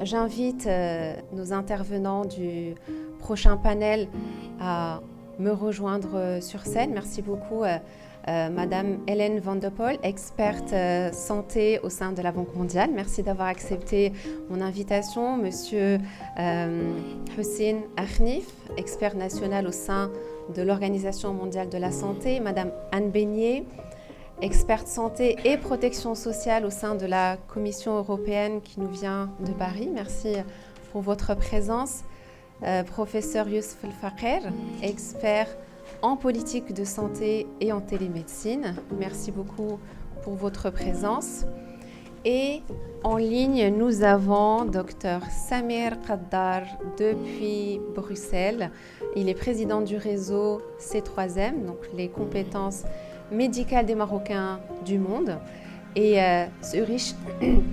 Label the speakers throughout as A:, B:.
A: J'invite nos intervenants du prochain panel à me rejoindre sur scène. Merci beaucoup, Madame Hélène Van de Poel, experte santé au sein de la Banque mondiale. Merci d'avoir accepté mon invitation. Monsieur Hussein Akhnif, expert national au sein de l'Organisation mondiale de la santé. Madame Anne Beignet, experte santé et protection sociale au sein de la Commission européenne qui nous vient de Paris. Merci pour votre présence. Professeur Youssef El-Fakher, expert en politique de santé et en télémédecine. Merci beaucoup pour votre présence. Et en ligne, nous avons Dr Samir Qaddar depuis Bruxelles. Il est président du réseau C3M, donc les compétences médicale des Marocains du monde. Et ce riche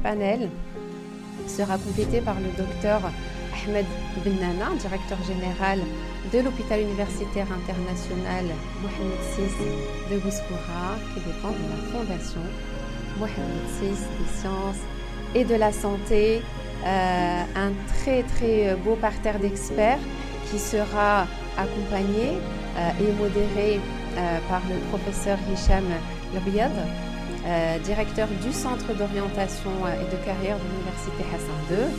A: panel sera complété par le docteur Ahmed Bennana, directeur général de l'hôpital universitaire international Mohamed VI de Boussoura, qui dépend de la fondation Mohamed VI des sciences et de la santé. Un très très beau parterre d'experts qui sera accompagné et modéré par le professeur Hicham Lbiad, directeur du Centre d'orientation et de carrière de l'Université Hassan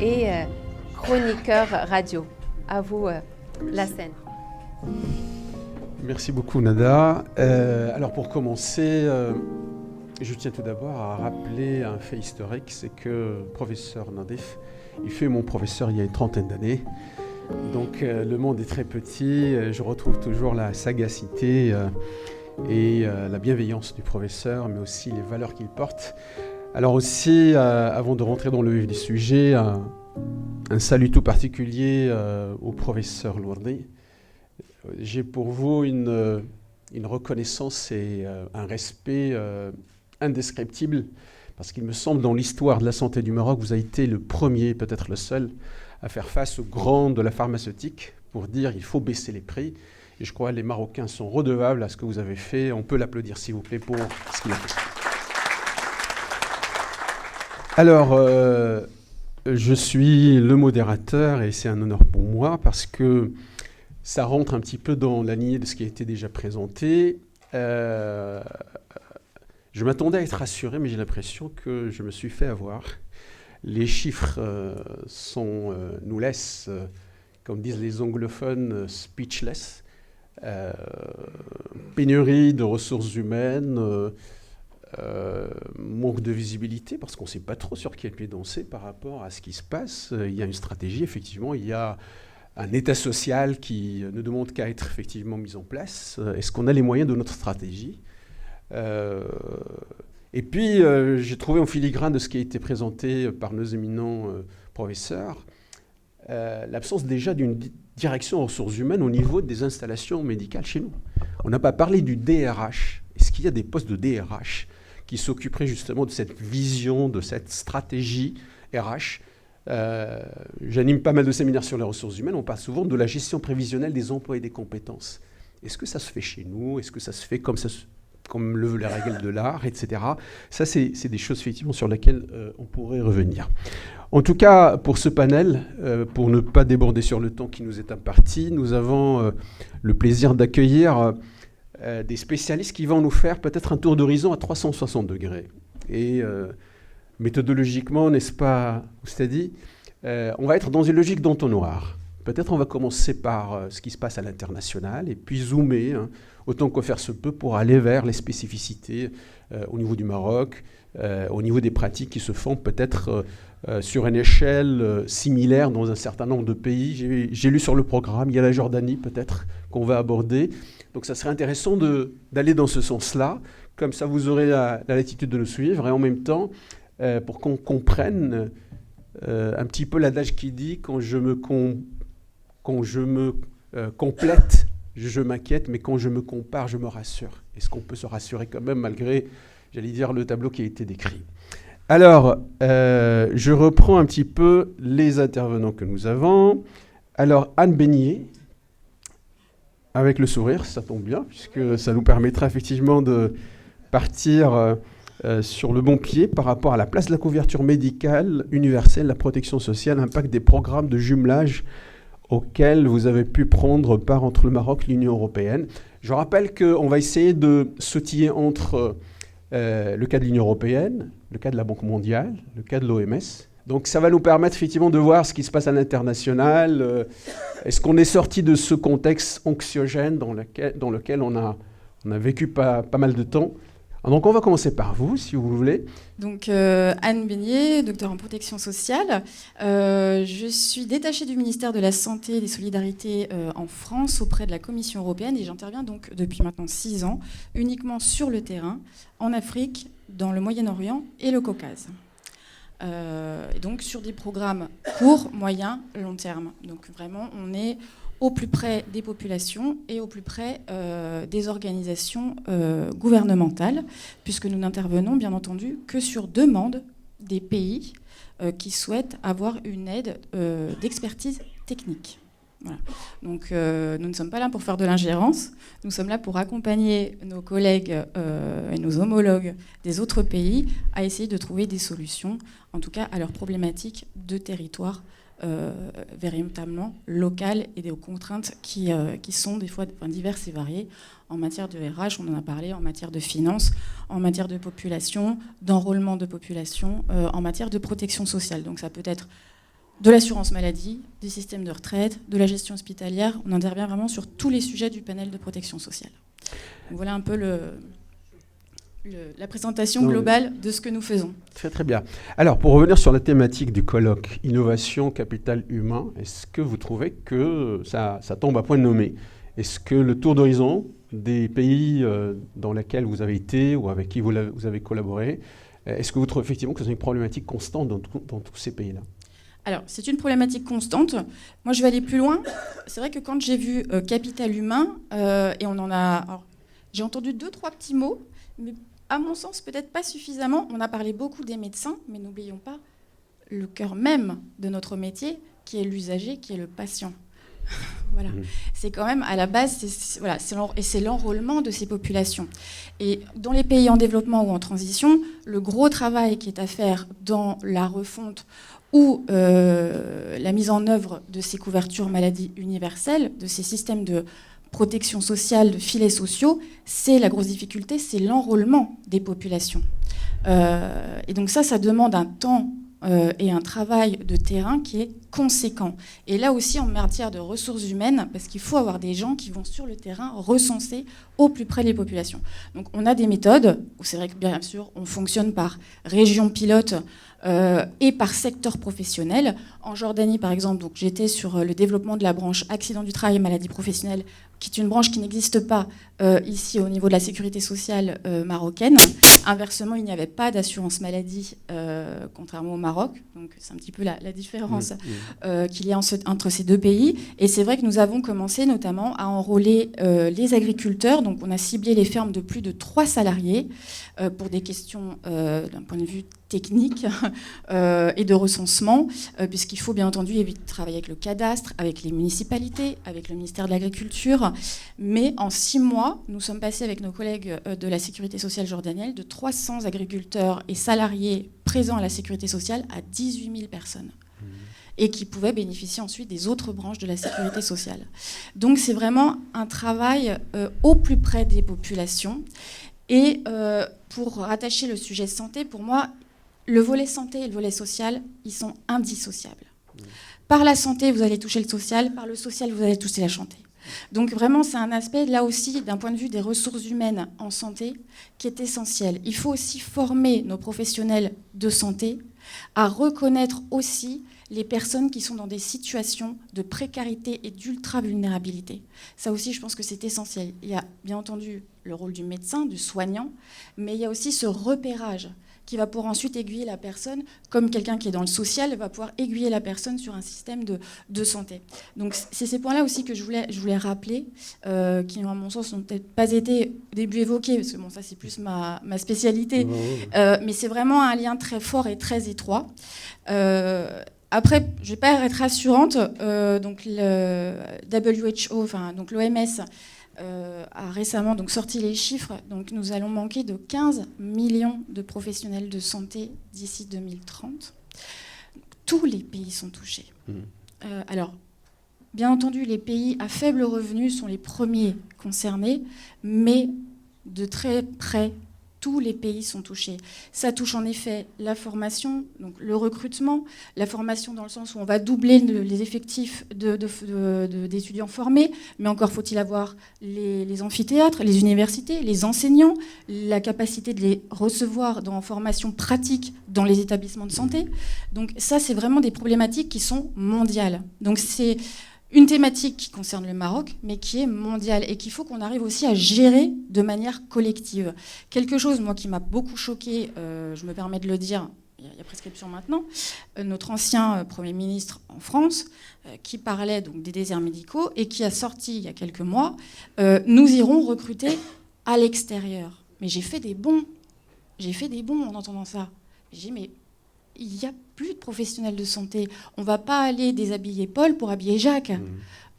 A: II et chroniqueur radio. À vous la scène.
B: Merci beaucoup Nada. Alors pour commencer, je tiens tout d'abord à rappeler un fait historique, c'est que le professeur Nadif, il fut mon professeur il y a une trentaine d'années. Donc le monde est très petit, je retrouve toujours la sagacité et la bienveillance du professeur, mais aussi les valeurs qu'il porte. Alors aussi, avant de rentrer dans le vif du sujet, un salut tout particulier au professeur Lourdi. J'ai pour vous une reconnaissance et un respect indescriptible, parce qu'il me semble dans l'histoire de la santé du Maroc, vous avez été le premier, peut-être le seul, à faire face aux grands de la pharmaceutique pour dire il faut baisser les prix. Et je crois que les Marocains sont redevables à ce que vous avez fait. On peut l'applaudir, s'il vous plaît, pour ce qu'il a fait. Alors, je suis le modérateur et c'est un honneur pour moi parce que ça rentre un petit peu dans la lignée de ce qui a été déjà présenté. Je m'attendais à être rassuré, mais j'ai l'impression que je me suis fait avoir. Les chiffres nous laissent, comme disent les anglophones, speechless. Pénurie de ressources humaines, manque de visibilité, parce qu'on ne sait pas trop sur quel pied danser par rapport à ce qui se passe. Il y a une stratégie, effectivement, il y a un état social qui ne demande qu'à être effectivement mis en place. Est-ce qu'on a les moyens de notre stratégie ? Et puis, j'ai trouvé en filigrane de ce qui a été présenté par nos éminents professeurs, l'absence déjà d'une direction aux ressources humaines au niveau des installations médicales chez nous. On n'a pas parlé du DRH. Est-ce qu'il y a des postes de DRH qui s'occuperaient justement de cette vision, de cette stratégie RH ? J'anime pas mal de séminaires sur les ressources humaines. On parle souvent de la gestion prévisionnelle des emplois et des compétences. Est-ce que ça se fait chez nous ? Est-ce que ça se fait comme le veut les règles de l'art, etc. Ça, c'est des choses effectivement sur lesquelles on pourrait revenir. En tout cas, pour ce panel, pour ne pas déborder sur le temps qui nous est imparti, nous avons le plaisir d'accueillir des spécialistes qui vont nous faire peut-être un tour d'horizon à 360 degrés. Et méthodologiquement, n'est-ce pas, Oustadi, on va être dans une logique d'entonnoir. Peut-être on va commencer par ce qui se passe à l'international et puis zoomer, autant que faire se peut, pour aller vers les spécificités au niveau du Maroc, au niveau des pratiques qui se font peut-être sur une échelle similaire dans un certain nombre de pays. J'ai lu sur le programme, il y a la Jordanie peut-être qu'on va aborder. Donc ça serait intéressant d'aller dans ce sens-là. Comme ça, vous aurez la latitude de nous suivre et en même temps, pour qu'on comprenne un petit peu l'adage qui dit « quand je me complète, je m'inquiète, mais quand je me compare, je me rassure ». Est-ce qu'on peut se rassurer quand même malgré, j'allais dire, le tableau qui a été décrit ? Alors, je reprends un petit peu les intervenants que nous avons. Alors, Anne Beignet, avec le sourire, ça tombe bien, puisque ça nous permettra effectivement de partir sur le bon pied par rapport à la place de la couverture médicale universelle, la protection sociale, l'impact des programmes de jumelage auxquels vous avez pu prendre part entre le Maroc et l'Union européenne. Je rappelle qu'on va essayer de sautiller entre le cas de l'Union européenne, le cas de la Banque mondiale, le cas de l'OMS. Donc ça va nous permettre effectivement de voir ce qui se passe à l'international. Est-ce qu'on est sorti de ce contexte anxiogène dans lequel on a vécu pas mal de temps? Donc on va commencer par vous, si vous voulez.
C: Donc Anne Beignet, docteur en protection sociale. Je suis détachée du ministère de la Santé et des Solidarités en France auprès de la Commission européenne et j'interviens donc depuis maintenant 6 ans uniquement sur le terrain, en Afrique, dans le Moyen-Orient et le Caucase. Et donc sur des programmes court, moyen, long terme. Donc vraiment, on est au plus près des populations et au plus près des organisations gouvernementales, puisque nous n'intervenons bien entendu que sur demande des pays qui souhaitent avoir une aide d'expertise technique. Voilà. Donc nous ne sommes pas là pour faire de l'ingérence, nous sommes là pour accompagner nos collègues et nos homologues des autres pays à essayer de trouver des solutions, en tout cas à leurs problématiques de territoire véritablement locales et aux contraintes qui sont des fois diverses et variées en matière de RH, on en a parlé, en matière de finances, en matière de population, d'enrôlement de population, en matière de protection sociale. Donc ça peut être de l'assurance maladie, des systèmes de retraite, de la gestion hospitalière. On intervient vraiment sur tous les sujets du panel de protection sociale. Donc voilà un peu la présentation globale de ce que nous faisons.
B: Très très bien. Alors pour revenir sur la thématique du colloque Innovation, capital humain, est-ce que vous trouvez que ça tombe à point nommé? Est-ce que le tour d'horizon des pays dans lesquels vous avez été ou avec qui vous avez collaboré, est-ce que vous trouvez effectivement que c'est une problématique constante dans tous ces pays-là?
C: Alors, c'est une problématique constante. Moi, je vais aller plus loin. C'est vrai que quand j'ai vu capital humain, et on en a... Alors, j'ai entendu 2-3 petits mots, mais à mon sens, peut-être pas suffisamment. On a parlé beaucoup des médecins, mais n'oublions pas le cœur même de notre métier, qui est l'usager, qui est le patient. Voilà. C'est quand même, à la base, c'est l'enrôlement de ces populations. Et dans les pays en développement ou en transition, le gros travail qui est à faire dans la refonte ou la mise en œuvre de ces couvertures maladies universelles, de ces systèmes de protection sociale, de filets sociaux, c'est la grosse difficulté, c'est l'enrôlement des populations. Et donc ça demande un temps et un travail de terrain qui est conséquent. Et là aussi, en matière de ressources humaines, parce qu'il faut avoir des gens qui vont sur le terrain recenser au plus près les populations. Donc on a des méthodes, où c'est vrai que bien sûr, on fonctionne par région pilote et par secteur professionnel. En Jordanie, par exemple, donc, j'étais sur le développement de la branche accident du travail et maladie professionnelle, qui est une branche qui n'existe pas ici au niveau de la sécurité sociale marocaine. Inversement, il n'y avait pas d'assurance maladie, contrairement au Maroc. Donc c'est un petit peu la différence qu'il y a entre ces deux pays. Et c'est vrai que nous avons commencé notamment à enrôler les agriculteurs. Donc on a ciblé les fermes de plus de 3 salariés pour des questions d'un point de vue technique et de recensement, puisqu'il faut bien entendu travailler avec le cadastre, avec les municipalités, avec le ministère de l'Agriculture. Mais en 6 mois, nous sommes passés avec nos collègues de la sécurité sociale jordanienne de 300 agriculteurs et salariés présents à la sécurité sociale à 18 000 personnes. Et qui pouvaient bénéficier ensuite des autres branches de la sécurité sociale. Donc c'est vraiment un travail au plus près des populations. Et pour rattacher le sujet santé, pour moi, le volet santé et le volet social, ils sont indissociables. Par la santé, vous allez toucher le social, par le social, vous allez toucher la santé. Donc vraiment, c'est un aspect, là aussi, d'un point de vue des ressources humaines en santé, qui est essentiel. Il faut aussi former nos professionnels de santé à reconnaître aussi les personnes qui sont dans des situations de précarité et d'ultra-vulnérabilité. Ça aussi, je pense que c'est essentiel. Il y a bien entendu le rôle du médecin, du soignant, mais il y a aussi ce repérage qui va pouvoir ensuite aiguiller la personne, comme quelqu'un qui est dans le social va pouvoir aiguiller la personne sur un système de santé. Donc c'est ces points-là aussi que je voulais rappeler, qui à mon sens n'ont peut-être pas été au début évoqués, parce que bon, ça c'est plus ma spécialité, mais c'est vraiment un lien très fort et très étroit. Après, je ne vais pas être rassurante, donc le WHO, donc l'OMS, a récemment donc sorti les chiffres. Donc nous allons manquer de 15 millions de professionnels de santé d'ici 2030. Tous les pays sont touchés. Alors, bien entendu, les pays à faible revenu sont les premiers concernés, mais de très près, tous les pays sont touchés. Ça touche en effet la formation, donc le recrutement, la formation dans le sens où on va doubler les effectifs d'étudiants formés, mais encore faut-il avoir les amphithéâtres, les universités, les enseignants, la capacité de les recevoir en formation pratique dans les établissements de santé. Donc ça, c'est vraiment des problématiques qui sont mondiales. Donc c'est une thématique qui concerne le Maroc, mais qui est mondiale et qu'il faut qu'on arrive aussi à gérer de manière collective. Quelque chose, moi, qui m'a beaucoup choquée, je me permets de le dire, il y a prescription maintenant, notre ancien Premier ministre en France, qui parlait donc des déserts médicaux et qui a sorti, il y a quelques mois, nous irons recruter à l'extérieur. Mais j'ai fait des bons en entendant ça. J'ai dit, mais il n'y a plus de professionnels de santé. On ne va pas aller déshabiller Paul pour habiller Jacques.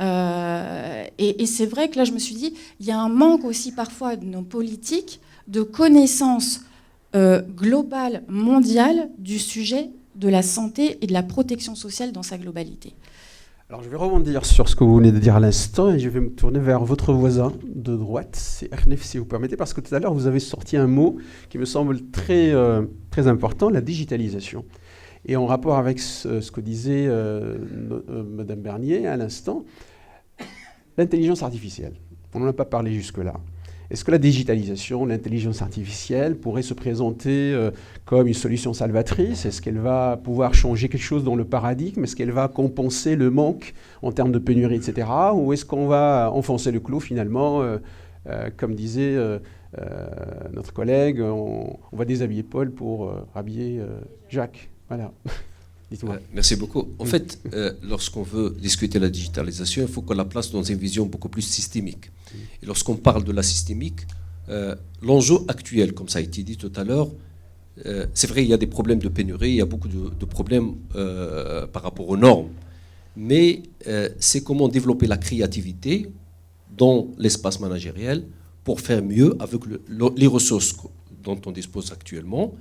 C: Et c'est vrai que là, je me suis dit, il y a un manque aussi parfois de nos politiques de connaissances globales, mondiales, du sujet de la santé et de la protection sociale dans sa globalité.
B: Alors je vais rebondir sur ce que vous venez de dire à l'instant et je vais me tourner vers votre voisin de droite, c'est Ernef, si vous permettez, parce que tout à l'heure vous avez sorti un mot qui me semble très important, la digitalisation. Et en rapport avec ce que disait Madame Bernier à l'instant, l'intelligence artificielle. On n'en a pas parlé jusque-là. Est-ce que la digitalisation, l'intelligence artificielle pourrait se présenter comme une solution salvatrice? Est-ce qu'elle va pouvoir changer quelque chose dans le paradigme? Est-ce qu'elle va compenser le manque en termes de pénurie, etc. Ou est-ce qu'on va enfoncer le clou finalement, comme disait notre collègue, on va déshabiller Paul pour habiller Jacques? Voilà. Dites-moi.
D: Merci beaucoup. En fait, lorsqu'on veut discuter la digitalisation, il faut qu'on la place dans une vision beaucoup plus systémique. Et lorsqu'on parle de la systémique, l'enjeu actuel, comme ça a été dit tout à l'heure, c'est vrai, il y a des problèmes de pénurie, il y a beaucoup de problèmes par rapport aux normes. Mais c'est comment développer la créativité dans l'espace managériel pour faire mieux avec les ressources dont on dispose actuellement.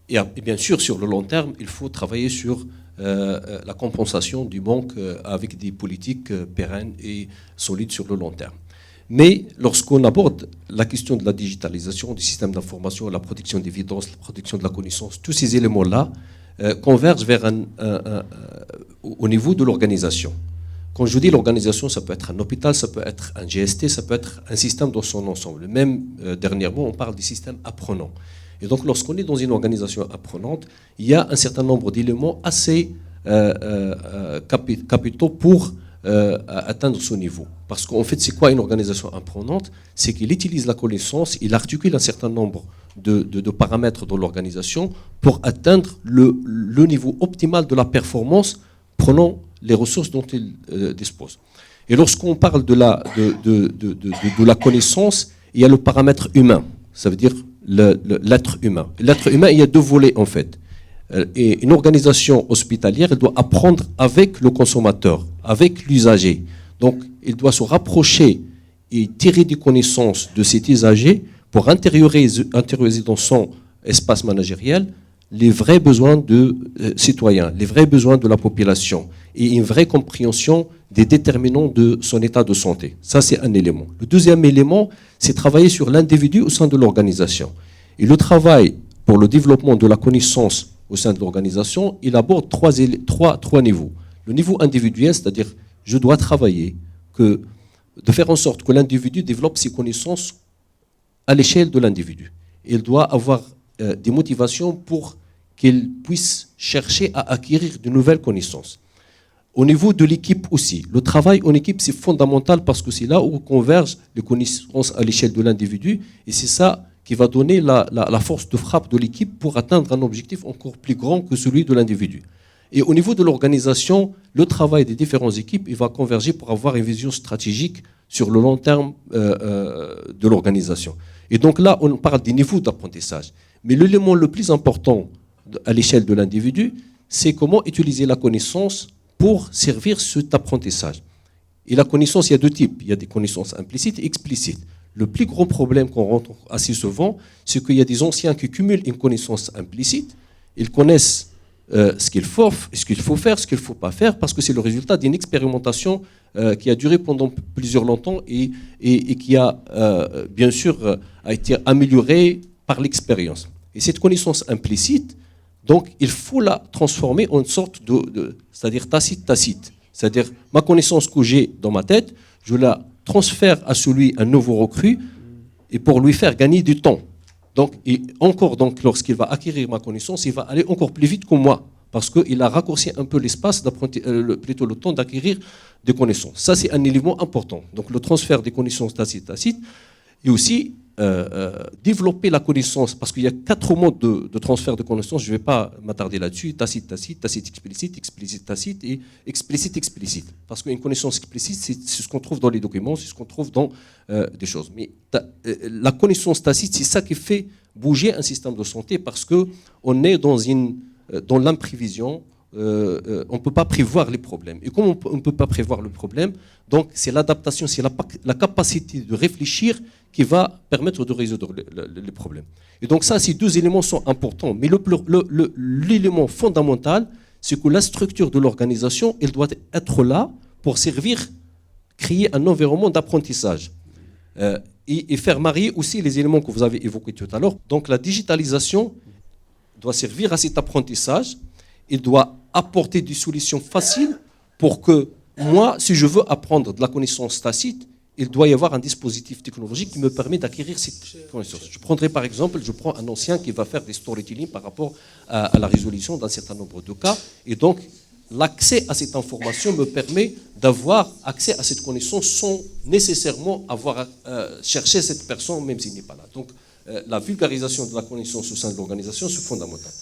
D: Et bien sûr, sur le long terme, il faut travailler sur la compensation du manque avec des politiques pérennes et solides sur le long terme. Mais lorsqu'on aborde la question de la digitalisation, du système d'information, la protection des évidences, la protection de la connaissance, tous ces éléments-là convergent vers au niveau de l'organisation. Quand je dis l'organisation, ça peut être un hôpital, ça peut être un GST, ça peut être un système dans son ensemble. Même dernièrement, on parle des systèmes apprenants. Et donc, lorsqu'on est dans une organisation apprenante, il y a un certain nombre d'éléments assez capitaux pour atteindre ce niveau. Parce qu'en fait, c'est quoi une organisation apprenante? C'est qu'il utilise la connaissance, il articule un certain nombre de paramètres dans l'organisation pour atteindre le niveau optimal de la performance, prenant les ressources dont il dispose. Et lorsqu'on parle de la connaissance, il y a le paramètre humain. Ça veut dire l'être humain. L'être humain, il y a deux volets en fait. Et une organisation hospitalière, elle doit apprendre avec le consommateur, avec l'usager. Donc, il doit se rapprocher et tirer des connaissances de cet usager pour intérioriser dans son espace managériel les vrais besoins de citoyens, les vrais besoins de la population et une vraie compréhension des déterminants de son état de santé. Ça, c'est un élément. Le deuxième élément, c'est travailler sur l'individu au sein de l'organisation. Et le travail pour le développement de la connaissance au sein de l'organisation, il aborde trois niveaux. Le niveau individuel, c'est-à-dire je dois travailler, de faire en sorte que l'individu développe ses connaissances à l'échelle de l'individu. Il doit avoir des motivations pour qu'il puisse chercher à acquérir de nouvelles connaissances. Au niveau de l'équipe aussi, le travail en équipe, c'est fondamental parce que c'est là où convergent les connaissances à l'échelle de l'individu et c'est ça qui va donner la force de frappe de l'équipe pour atteindre un objectif encore plus grand que celui de l'individu. Et au niveau de l'organisation, le travail des différentes équipes, il va converger pour avoir une vision stratégique sur le long terme de l'organisation. Et donc là, on parle des niveaux d'apprentissage. Mais l'élément le plus important à l'échelle de l'individu, c'est comment utiliser la connaissance pour servir cet apprentissage. Et la connaissance, il y a deux types. Il y a des connaissances implicites et explicites. Le plus gros problème qu'on rencontre assez souvent, c'est qu'il y a des anciens qui cumulent une connaissance implicite. Ils connaissent ce qu'il faut faire, ce qu'il ne faut pas faire, parce que c'est le résultat d'une expérimentation qui a duré pendant plusieurs longtemps et qui a, bien sûr, a été améliorée par l'expérience. Et cette connaissance implicite, donc, il faut la transformer en une sorte c'est-à-dire tacite. C'est-à-dire, ma connaissance que j'ai dans ma tête, je la transfère à un nouveau recrue, et pour lui faire gagner du temps. Donc, lorsqu'il va acquérir ma connaissance, il va aller encore plus vite que moi, parce qu'il a raccourci un peu l'espace, plutôt le temps d'acquérir des connaissances. Ça, c'est un élément important. Donc, le transfert des connaissances tacites, et aussi développer la connaissance, parce qu'il y a 4 modes de transfert de connaissances, je ne vais pas m'attarder là-dessus, tacite, explicite, tacite et explicite. Parce qu'une connaissance explicite, c'est ce qu'on trouve dans les documents, c'est ce qu'on trouve dans des choses. Mais la connaissance tacite, c'est ça qui fait bouger un système de santé, parce qu'on est dans l'imprévision. On ne peut pas prévoir les problèmes. Et comme on ne peut pas prévoir le problème, donc c'est l'adaptation, c'est la capacité de réfléchir qui va permettre de résoudre les problèmes. Et donc ça, ces 2 éléments sont importants. Mais l'élément fondamental, c'est que la structure de l'organisation, elle doit être là pour créer un environnement d'apprentissage. Et faire marier aussi les éléments que vous avez évoqués tout à l'heure. Donc la digitalisation doit servir à cet apprentissage. Il doit apporter des solutions faciles pour que moi, si je veux apprendre de la connaissance tacite, il doit y avoir un dispositif technologique qui me permet d'acquérir cette connaissance. Je prendrai par exemple, je prends un ancien qui va faire des storytelling par rapport à la résolution d'un certain nombre de cas. Et donc, l'accès à cette information me permet d'avoir accès à cette connaissance sans nécessairement avoir cherché cette personne, même s'il n'est pas là. Donc, la vulgarisation de la connaissance au sein de l'organisation, c'est fondamental.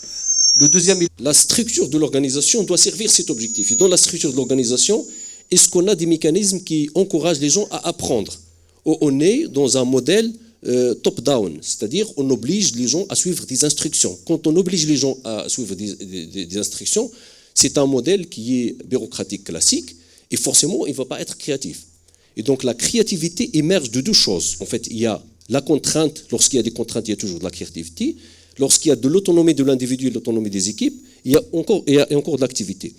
D: Le deuxième, la structure de l'organisation doit servir cet objectif. Et dans la structure de l'organisation, est-ce qu'on a des mécanismes qui encouragent les gens à apprendre? On est dans un modèle top-down, c'est-à-dire on oblige les gens à suivre des instructions. Quand on oblige les gens à suivre des instructions, c'est un modèle qui est bureaucratique classique et forcément il ne va pas être créatif. Et donc la créativité émerge de 2 choses. En fait, il y a la contrainte. Lorsqu'il y a des contraintes, il y a toujours de la créativité. Lorsqu'il y a de l'autonomie de l'individu et de l'autonomie des équipes, il y a encore de l'activité,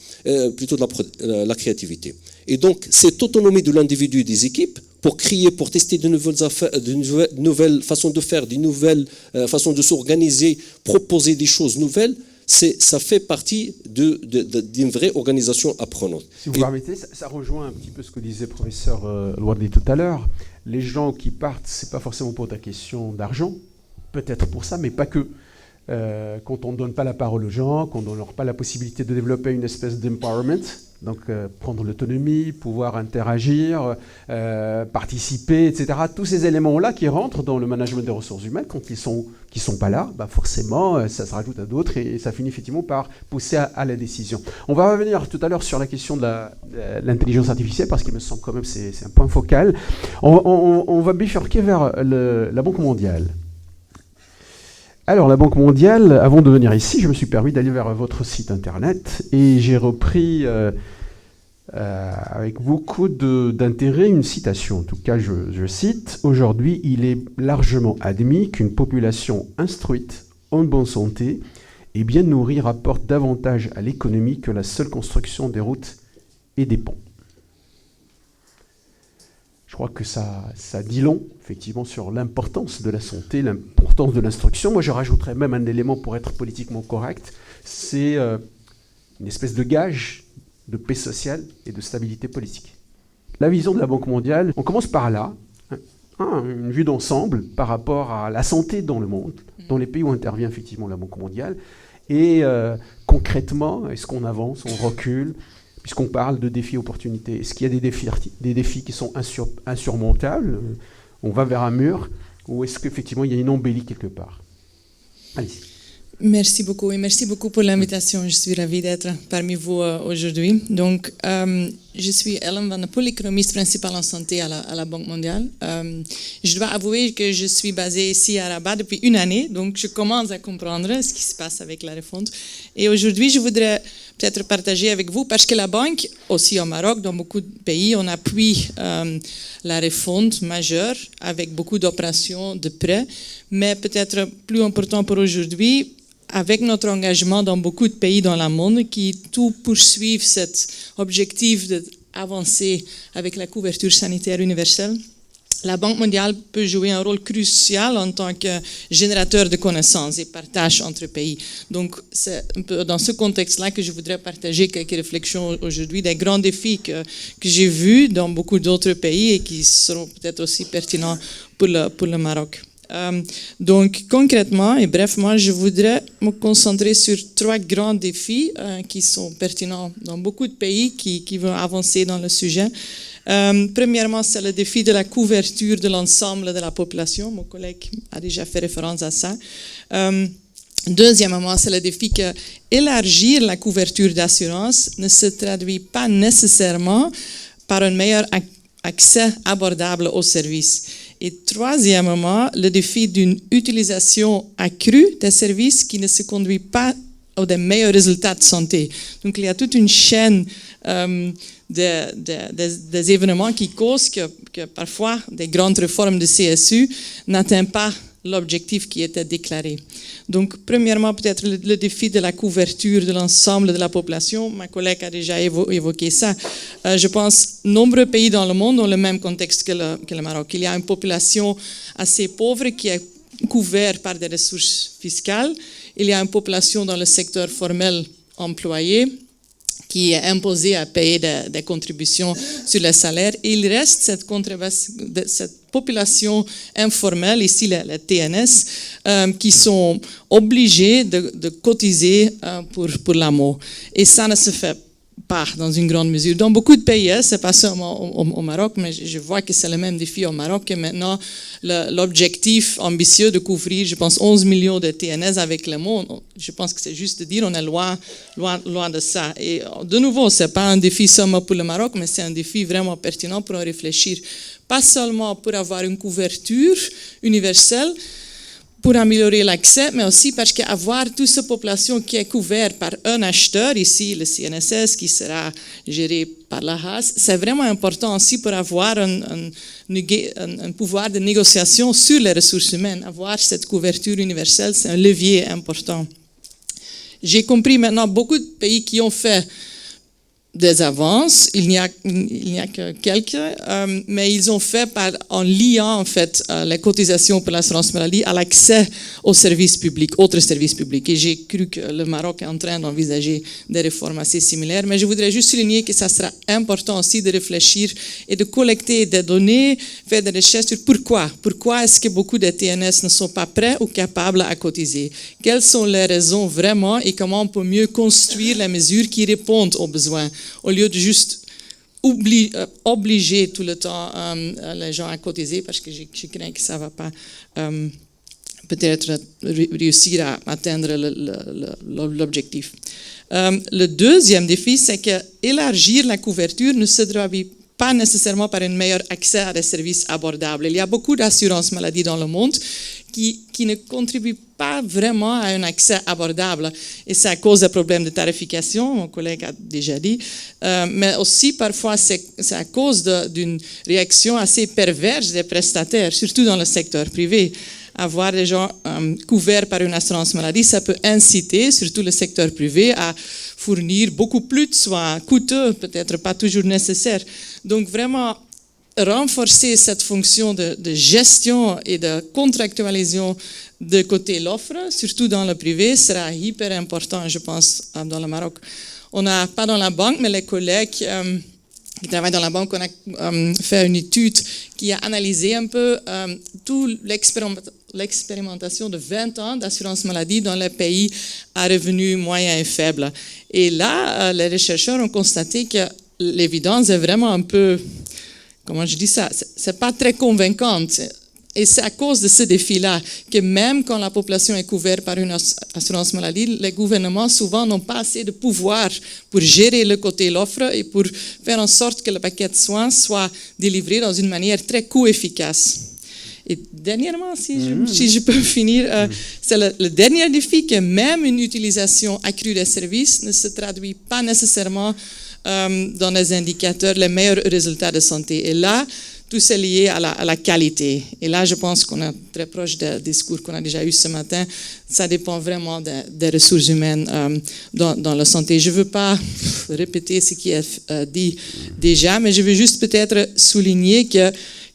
D: plutôt de la créativité. Et donc, cette autonomie de l'individu et des équipes, pour créer, pour tester de nouvelles façons de faire, de nouvelles façons de s'organiser, proposer des choses nouvelles, ça fait partie d'une vraie organisation apprenante.
B: Si vous permettez, ça rejoint un petit peu ce que disait le professeur Louardi tout à l'heure. Les gens qui partent, ce n'est pas forcément pour ta question d'argent, peut-être pour ça, mais pas que. Quand on ne donne pas la parole aux gens, quand on ne donne leur pas la possibilité de développer une espèce d'empowerment, donc prendre l'autonomie, pouvoir interagir, participer, etc. Tous ces éléments-là qui rentrent dans le management des ressources humaines, quand ils sont pas là, bah forcément, ça se rajoute à d'autres et ça finit effectivement par pousser à la décision. On va revenir tout à l'heure sur la question de l'intelligence artificielle, parce qu'il me semble quand même que c'est un point focal. On va bifurquer vers la Banque mondiale. Alors, la Banque mondiale, avant de venir ici, je me suis permis d'aller vers votre site internet et j'ai repris avec beaucoup d'intérêt une citation. En tout cas, je cite: « Aujourd'hui, il est largement admis qu'une population instruite, en bonne santé et bien nourrie rapporte davantage à l'économie que la seule construction des routes et des ponts. » Je crois que ça dit long, effectivement, sur l'importance de la santé, l'importance de l'instruction. Moi, je rajouterais même un élément pour être politiquement correct, c'est une espèce de gage de paix sociale et de stabilité politique. La vision de la Banque mondiale, on commence par là, une vue d'ensemble par rapport à la santé dans le monde, dans les pays où intervient effectivement la Banque mondiale, et concrètement, est-ce qu'on avance, on recule ? Puisqu'on parle de défis-opportunités, est-ce qu'il y a des défis qui sont insurmontables? On va vers un mur? Ou est-ce qu'effectivement il y a une embellie quelque part? Allez-y.
E: Merci beaucoup et merci beaucoup pour l'invitation. Je suis ravie d'être parmi vous aujourd'hui. Donc, Je suis Ellen Van de Poel, économiste principale en santé à la Banque mondiale. Je dois avouer que je suis basée ici à Rabat depuis une année, donc je commence à comprendre ce qui se passe avec la refonte. Et aujourd'hui, je voudrais peut-être partager avec vous, parce que la banque, aussi au Maroc, dans beaucoup de pays, on appuie la refonte majeure avec beaucoup d'opérations de prêt, mais peut-être plus important pour aujourd'hui, avec notre engagement dans beaucoup de pays dans le monde qui tout poursuivent cet objectif d'avancer avec la couverture sanitaire universelle, la Banque mondiale peut jouer un rôle crucial en tant que générateur de connaissances et partage entre pays. Donc, c'est un peu dans ce contexte-là que je voudrais partager quelques réflexions aujourd'hui des grands défis que j'ai vus dans beaucoup d'autres pays et qui seront peut-être aussi pertinents pour le Maroc. Donc, concrètement et brefement, je voudrais me concentrer sur 3 grands défis qui sont pertinents dans beaucoup de pays qui vont avancer dans le sujet. Premièrement, c'est le défi de la couverture de l'ensemble de la population. Mon collègue a déjà fait référence à ça. Deuxièmement, c'est le défi que élargir la couverture d'assurance ne se traduit pas nécessairement par un meilleur accès abordable aux services. Et troisièmement, le défi d'une utilisation accrue des services qui ne se conduit pas aux des meilleurs résultats de santé. Donc, il y a toute une chaîne des événements qui causent que parfois des grandes réformes de CSU n'atteignent pas l'objectif qui était déclaré. Donc, premièrement, peut-être le défi de la couverture de l'ensemble de la population. Ma collègue a déjà évoqué ça. Je pense que nombreux pays dans le monde ont le même contexte que le Maroc. Il y a une population assez pauvre qui est couverte par des ressources fiscales. Il y a une population dans le secteur formel employé qui est imposée à payer des contributions sur les salaires. Et il reste cette population informelle, ici les TNS, qui sont obligés de cotiser pour l'AMO. Et ça ne se fait pas dans une grande mesure. Dans beaucoup de pays, ce n'est pas seulement au Maroc, mais je vois que c'est le même défi au Maroc, et maintenant l'objectif ambitieux de couvrir, je pense, 11 millions de TNS avec l'AMO, je pense que c'est juste de dire on est loin de ça. Et de nouveau, ce n'est pas un défi seulement pour le Maroc, mais c'est un défi vraiment pertinent pour en réfléchir. Pas seulement pour avoir une couverture universelle, pour améliorer l'accès, mais aussi parce qu'avoir toute cette population qui est couverte par un acheteur, ici le CNSS, qui sera géré par la HAS, c'est vraiment important aussi pour avoir un pouvoir de négociation sur les ressources humaines. Avoir cette couverture universelle, c'est un levier important. J'ai compris maintenant beaucoup de pays qui ont fait des avances, il n'y a que quelques, mais ils ont fait en liant en fait les cotisations pour l'assurance maladie à l'accès aux services publics, autres services publics. Et j'ai cru que le Maroc est en train d'envisager des réformes assez similaires, mais je voudrais juste souligner que ça sera important aussi de réfléchir et de collecter des données, faire des recherches sur pourquoi est-ce que beaucoup de TNS ne sont pas prêts ou capables à cotiser. Quelles sont les raisons vraiment et comment on peut mieux construire les mesures qui répondent aux besoins, au lieu de juste obliger tout le temps les gens à cotiser, parce que je crains que ça ne va pas peut-être réussir à atteindre l'objectif. Le deuxième défi, c'est qu'élargir la couverture ne se traduit pas nécessairement par un meilleur accès à des services abordables. Il y a beaucoup d'assurances maladie dans le monde qui ne contribuent pas vraiment à un accès abordable. Et c'est à cause des problèmes de tarification, mon collègue a déjà dit, mais aussi parfois c'est à cause d'une réaction assez perverse des prestataires, surtout dans le secteur privé. Avoir des gens couverts par une assurance maladie, ça peut inciter, surtout le secteur privé, à fournir beaucoup plus de soins coûteux, peut-être pas toujours nécessaires. Donc vraiment, renforcer cette fonction de gestion et de contractualisation de côté l'offre, surtout dans le privé, sera hyper important, je pense, dans le Maroc. On n'a pas dans la banque, mais les collègues qui travaillent dans la banque, on a fait une étude qui a analysé un peu toute l'expérimentation de 20 ans d'assurance maladie dans les pays à revenus moyens et faibles. Et là, les chercheurs ont constaté que l'évidence est vraiment un peu, comment je dis ça, c'est pas très convaincante. Et c'est à cause de ce défi-là que même quand la population est couverte par une assurance maladie, les gouvernements souvent n'ont pas assez de pouvoir pour gérer le côté l'offre et pour faire en sorte que le paquet de soins soit délivré dans une manière très coût-efficace. Et dernièrement, si je peux finir, c'est le dernier défi que même une utilisation accrue des services ne se traduit pas nécessairement dans les indicateurs, les meilleurs résultats de santé. Et là, tout c'est lié à la qualité. Et là, je pense qu'on est très proche du discours qu'on a déjà eu ce matin. Ça dépend vraiment des ressources humaines dans la santé. Je ne veux pas répéter ce qui est dit déjà, mais je veux juste peut-être souligner que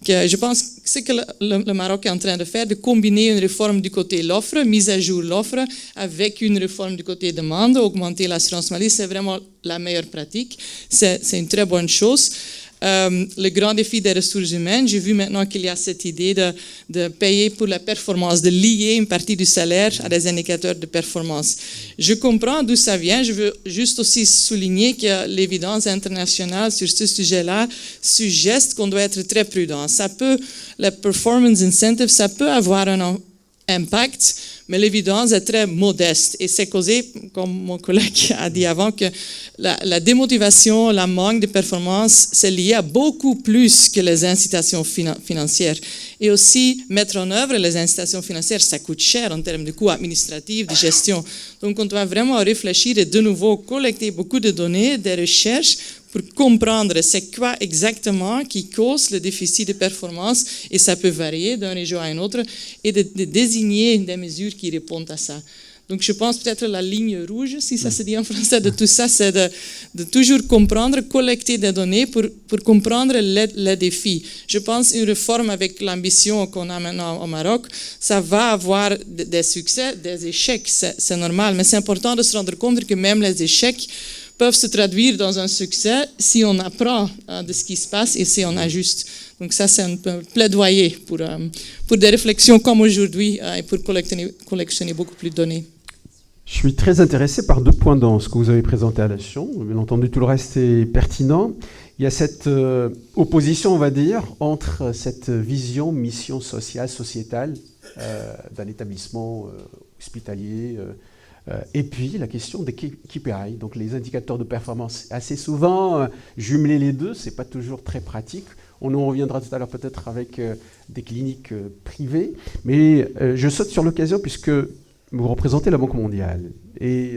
E: je pense que ce que le Maroc est en train de faire, de combiner une réforme du côté l'offre, mise à jour l'offre, avec une réforme du côté demande, augmenter l'assurance maladie, c'est vraiment la meilleure pratique. C'est une très bonne chose. Le grand défi des ressources humaines, j'ai vu maintenant qu'il y a cette idée de payer pour la performance, de lier une partie du salaire à des indicateurs de performance. Je comprends d'où ça vient, je veux juste aussi souligner que l'évidence internationale sur ce sujet-là suggère qu'on doit être très prudent. La performance incentive, ça peut avoir un impact, mais l'évidence est très modeste. Et c'est causé, comme mon collègue a dit avant, que la démotivation, la manque de performance, c'est lié à beaucoup plus que les incitations financières. Et aussi, mettre en œuvre les incitations financières, ça coûte cher en termes de coûts administratifs, de gestion. Donc, on doit vraiment réfléchir et de nouveau collecter beaucoup de données, des recherches, pour comprendre c'est quoi exactement qui cause le déficit de performance, et ça peut varier d'une région à une autre, et de désigner des mesures qui répondent à ça. Donc je pense peut-être la ligne rouge, si ça se dit en français, de tout ça, c'est de toujours comprendre, collecter des données pour comprendre les défis. Je pense une réforme avec l'ambition qu'on a maintenant au Maroc, ça va avoir des succès, des échecs, c'est normal, mais c'est important de se rendre compte que même les échecs peuvent se traduire dans un succès si on apprend de ce qui se passe et si on ajuste. Donc ça, c'est un plaidoyer pour des réflexions comme aujourd'hui et pour collectionner beaucoup plus de données.
B: Je suis très intéressé par 2 points dans ce que vous avez présenté à la session. Bien entendu, tout le reste est pertinent. Il y a cette opposition, on va dire, entre cette vision, mission sociale, sociétale d'un établissement hospitalier et puis la question des KPI, donc les indicateurs de performance. Assez souvent, jumeler les deux, ce n'est pas toujours très pratique. On en reviendra tout à l'heure peut-être avec des cliniques privées. Mais je saute sur l'occasion puisque vous représentez la Banque mondiale. Et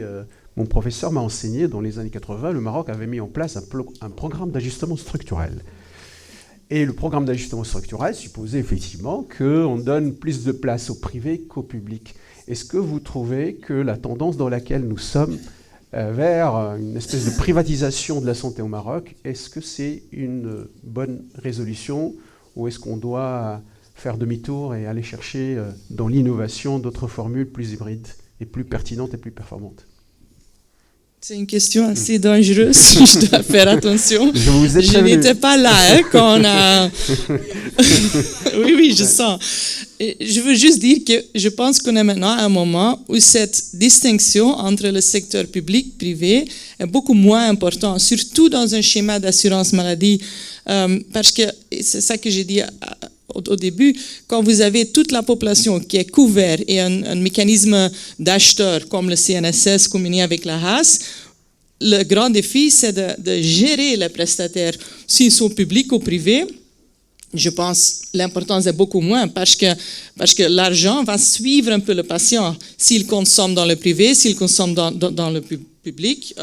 B: mon professeur m'a enseigné, dans les années 80, le Maroc avait mis en place un programme d'ajustement structurel. Et le programme d'ajustement structurel supposait effectivement qu'on donne plus de place au privé qu'au public. Est-ce que vous trouvez que la tendance dans laquelle nous sommes vers une espèce de privatisation de la santé au Maroc, est-ce que c'est une bonne résolution ou est-ce qu'on doit faire demi-tour et aller chercher dans l'innovation d'autres formules plus hybrides et plus pertinentes et plus performantes?
E: C'est une question assez dangereuse, je dois faire attention. Je n'étais pas là quand on a... oui, je sens. Et je veux juste dire que je pense qu'on est maintenant à un moment où cette distinction entre le secteur public et privé est beaucoup moins importante, surtout dans un schéma d'assurance maladie, parce que c'est ça que j'ai dit au début, quand vous avez toute la population qui est couverte et un mécanisme d'acheteur comme le CNSS combiné avec la HAS, le grand défi, c'est de gérer les prestataires, s'ils sont publics ou privés. Je pense que l'importance est beaucoup moins parce que l'argent va suivre un peu le patient. S'il consomme dans le privé, s'il consomme dans le public,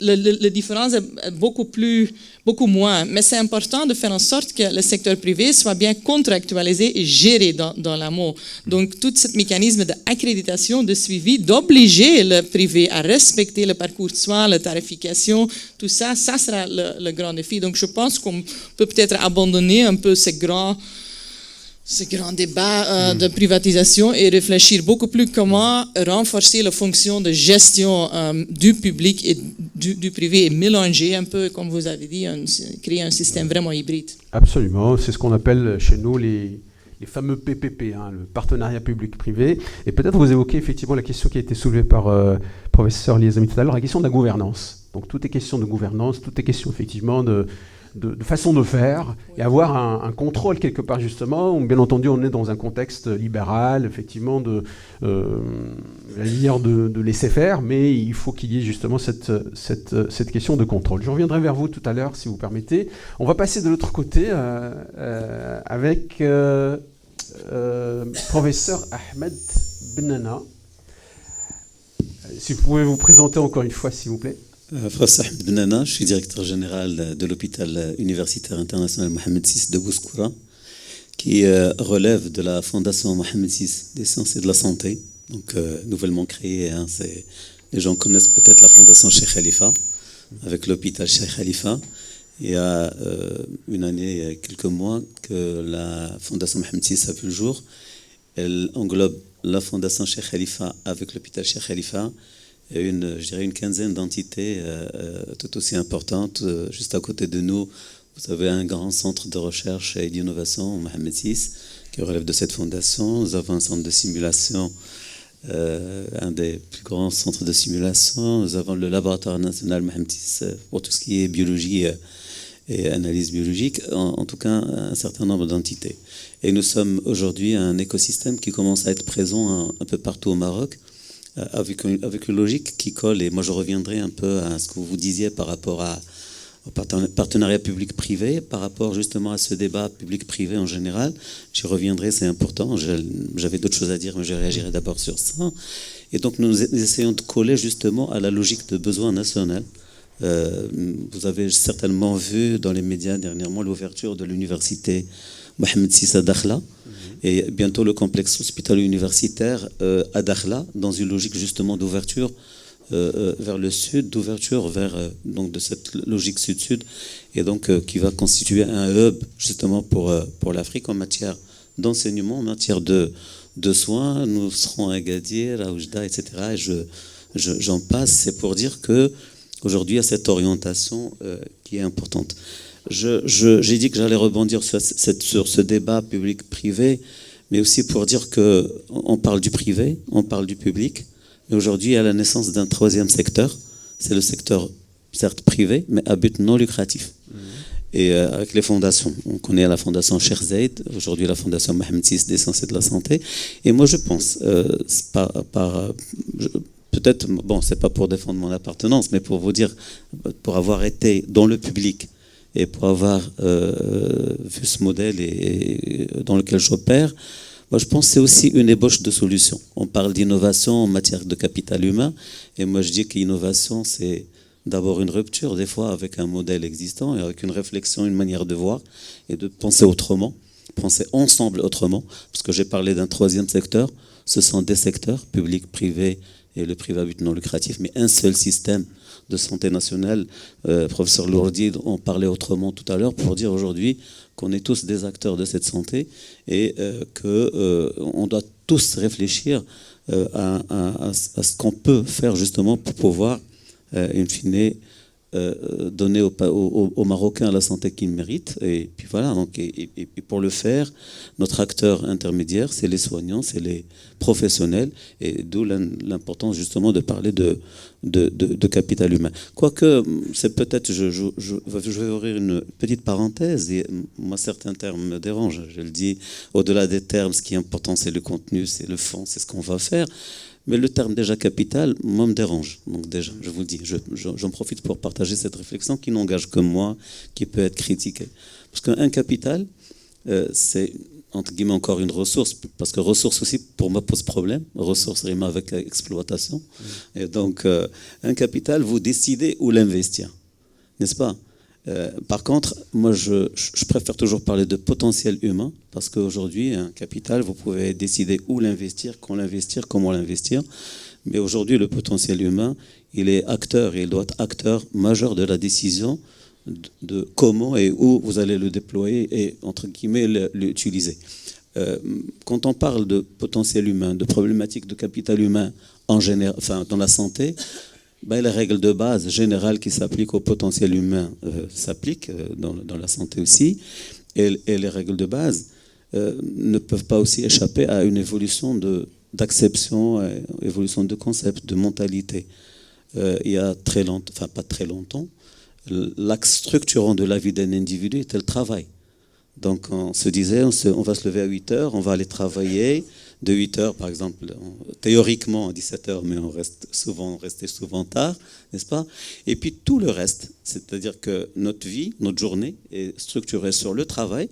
E: la différence est beaucoup moins. Mais c'est important de faire en sorte que le secteur privé soit bien contractualisé et géré dans l'amont. Donc, tout ce mécanisme d'accréditation, de suivi, d'obliger le privé à respecter le parcours de soins, la tarification, tout ça, ça sera le grand défi. Donc, je pense qu'on peut peut-être abandonner un peu ces grands débats de privatisation et réfléchir beaucoup plus comment renforcer la fonction de gestion du public et du privé et mélanger un peu, comme vous avez dit, créer un système vraiment hybride.
B: Absolument, c'est ce qu'on appelle chez nous les fameux PPP, le partenariat public-privé. Et peut-être vous évoquez effectivement la question qui a été soulevée par professeur Liazami tout à l'heure, la question de la gouvernance. Donc tout est question de gouvernance, tout est question effectivement de façon de faire et avoir un contrôle quelque part justement. Bien entendu, on est dans un contexte libéral, effectivement, de laisser faire, mais il faut qu'il y ait justement cette question de contrôle. Je reviendrai vers vous tout à l'heure, si vous permettez. On va passer de l'autre côté avec professeur Ahmed Benana. Si vous pouvez vous présenter encore une fois, s'il vous plaît.
F: Professeur Ahmed Benana, je suis directeur général de l'hôpital universitaire international Mohamed VI de Bouskoura, qui relève de la fondation Mohamed VI des sciences et de la santé, donc nouvellement créée. Les gens connaissent peut-être la fondation Cheikh Khalifa, avec l'hôpital Cheikh Khalifa. Il y a une année, quelques mois, que la fondation Mohamed VI a vu le jour. Elle englobe la fondation Cheikh Khalifa avec l'hôpital Cheikh Khalifa, et je dirais une quinzaine d'entités tout aussi importantes. Juste à côté de nous, vous avez un grand centre de recherche et d'innovation, Mohamed VI, qui relève de cette fondation. Nous avons un centre de simulation, un des plus grands centres de simulation. Nous avons le laboratoire national Mohamed VI pour tout ce qui est biologie et analyse biologique, en tout cas un certain nombre d'entités. Et nous sommes aujourd'hui un écosystème qui commence à être présent un peu partout au Maroc, avec une logique qui colle. Et moi je reviendrai un peu à ce que vous disiez par rapport au partenariat public-privé, par rapport justement à ce débat public-privé en général. J'y reviendrai, c'est important. J'avais d'autres choses à dire, mais je réagirai d'abord sur ça. Et donc nous essayons de coller justement à la logique de besoin national. Vous avez certainement vu dans les médias dernièrement l'ouverture de l'université Mohamed VI à Dakhla, et bientôt le complexe hospitalo-universitaire à Dakhla, dans une logique justement d'ouverture vers le sud, d'ouverture vers donc de cette logique sud-sud, et donc qui va constituer un hub justement pour l'Afrique en matière d'enseignement, en matière de soins. Nous serons à Agadir, à Oujda, etc. Et j'en passe. C'est pour dire que aujourd'hui, il y a cette orientation qui est importante. J'ai dit que j'allais rebondir sur ce débat public-privé, mais aussi pour dire qu'on parle du privé, on parle du public, mais aujourd'hui, il y a la naissance d'un troisième secteur. C'est le secteur, certes privé, mais à but non lucratif. Et avec les fondations, on connaît la fondation Cheikh Zayed, aujourd'hui la fondation Mohamed VI des sciences et de la santé. Et moi, je pense, peut-être, bon, c'est pas pour défendre mon appartenance, mais pour vous dire, pour avoir été dans le public et pour avoir vu ce modèle et dans lequel j'opère, moi je pense que c'est aussi une ébauche de solution. On parle d'innovation en matière de capital humain, et moi je dis qu'innovation, c'est d'abord une rupture, des fois avec un modèle existant, et avec une réflexion, une manière de voir, et de penser autrement, penser ensemble autrement, parce que j'ai parlé d'un troisième secteur. Ce sont des secteurs, public, privé, et le privé à but non lucratif, mais un seul système de santé nationale. Professeur Lourdi en parlait autrement tout à l'heure, pour dire aujourd'hui qu'on est tous des acteurs de cette santé, et qu'on doit tous réfléchir à ce qu'on peut faire justement pour pouvoir, in fine, donner aux Marocains la santé qu'ils méritent. Et puis voilà, donc, et pour le faire, notre acteur intermédiaire, c'est les soignants, c'est les professionnels, et d'où l'importance justement de parler de capital humain. Quoique, c'est peut-être, je vais ouvrir une petite parenthèse, et moi certains termes me dérangent, je le dis, au-delà des termes, ce qui est important, c'est le contenu, c'est le fond, c'est ce qu'on va faire. Mais le terme déjà capital, moi, me dérange. Donc déjà, je vous le dis, j'en profite pour partager cette réflexion qui n'engage que moi, qui peut être critiquée. Parce qu'un capital, c'est, entre guillemets, encore une ressource. Parce que ressource aussi, pour moi, pose problème. Ressource rime avec exploitation. Et donc, un capital, vous décidez où l'investir. N'est-ce pas ? Par contre, moi, je préfère toujours parler de potentiel humain, parce qu'aujourd'hui, un capital, vous pouvez décider où l'investir, quand l'investir, comment l'investir. Mais aujourd'hui, le potentiel humain, il est acteur, et il doit être acteur majeur de la décision de comment et où vous allez le déployer et, entre guillemets, l'utiliser. Quand on parle de potentiel humain, de problématiques de capital humain en général, enfin, dans la santé, les règles de base générales qui s'appliquent au potentiel humain s'appliquent dans la santé aussi. Et les règles de base ne peuvent pas aussi échapper à une évolution d'acception, évolution de concept, de mentalité. Il y a très longtemps, enfin pas très longtemps, l'axe structurant de la vie d'un individu était le travail. Donc on se disait, on va se lever à 8 heures, on va aller travailler de 8 heures par exemple, théoriquement à 17 heures, mais on restait souvent tard, n'est-ce pas? Et puis tout le reste, c'est-à-dire que notre vie, notre journée est structurée sur le travail.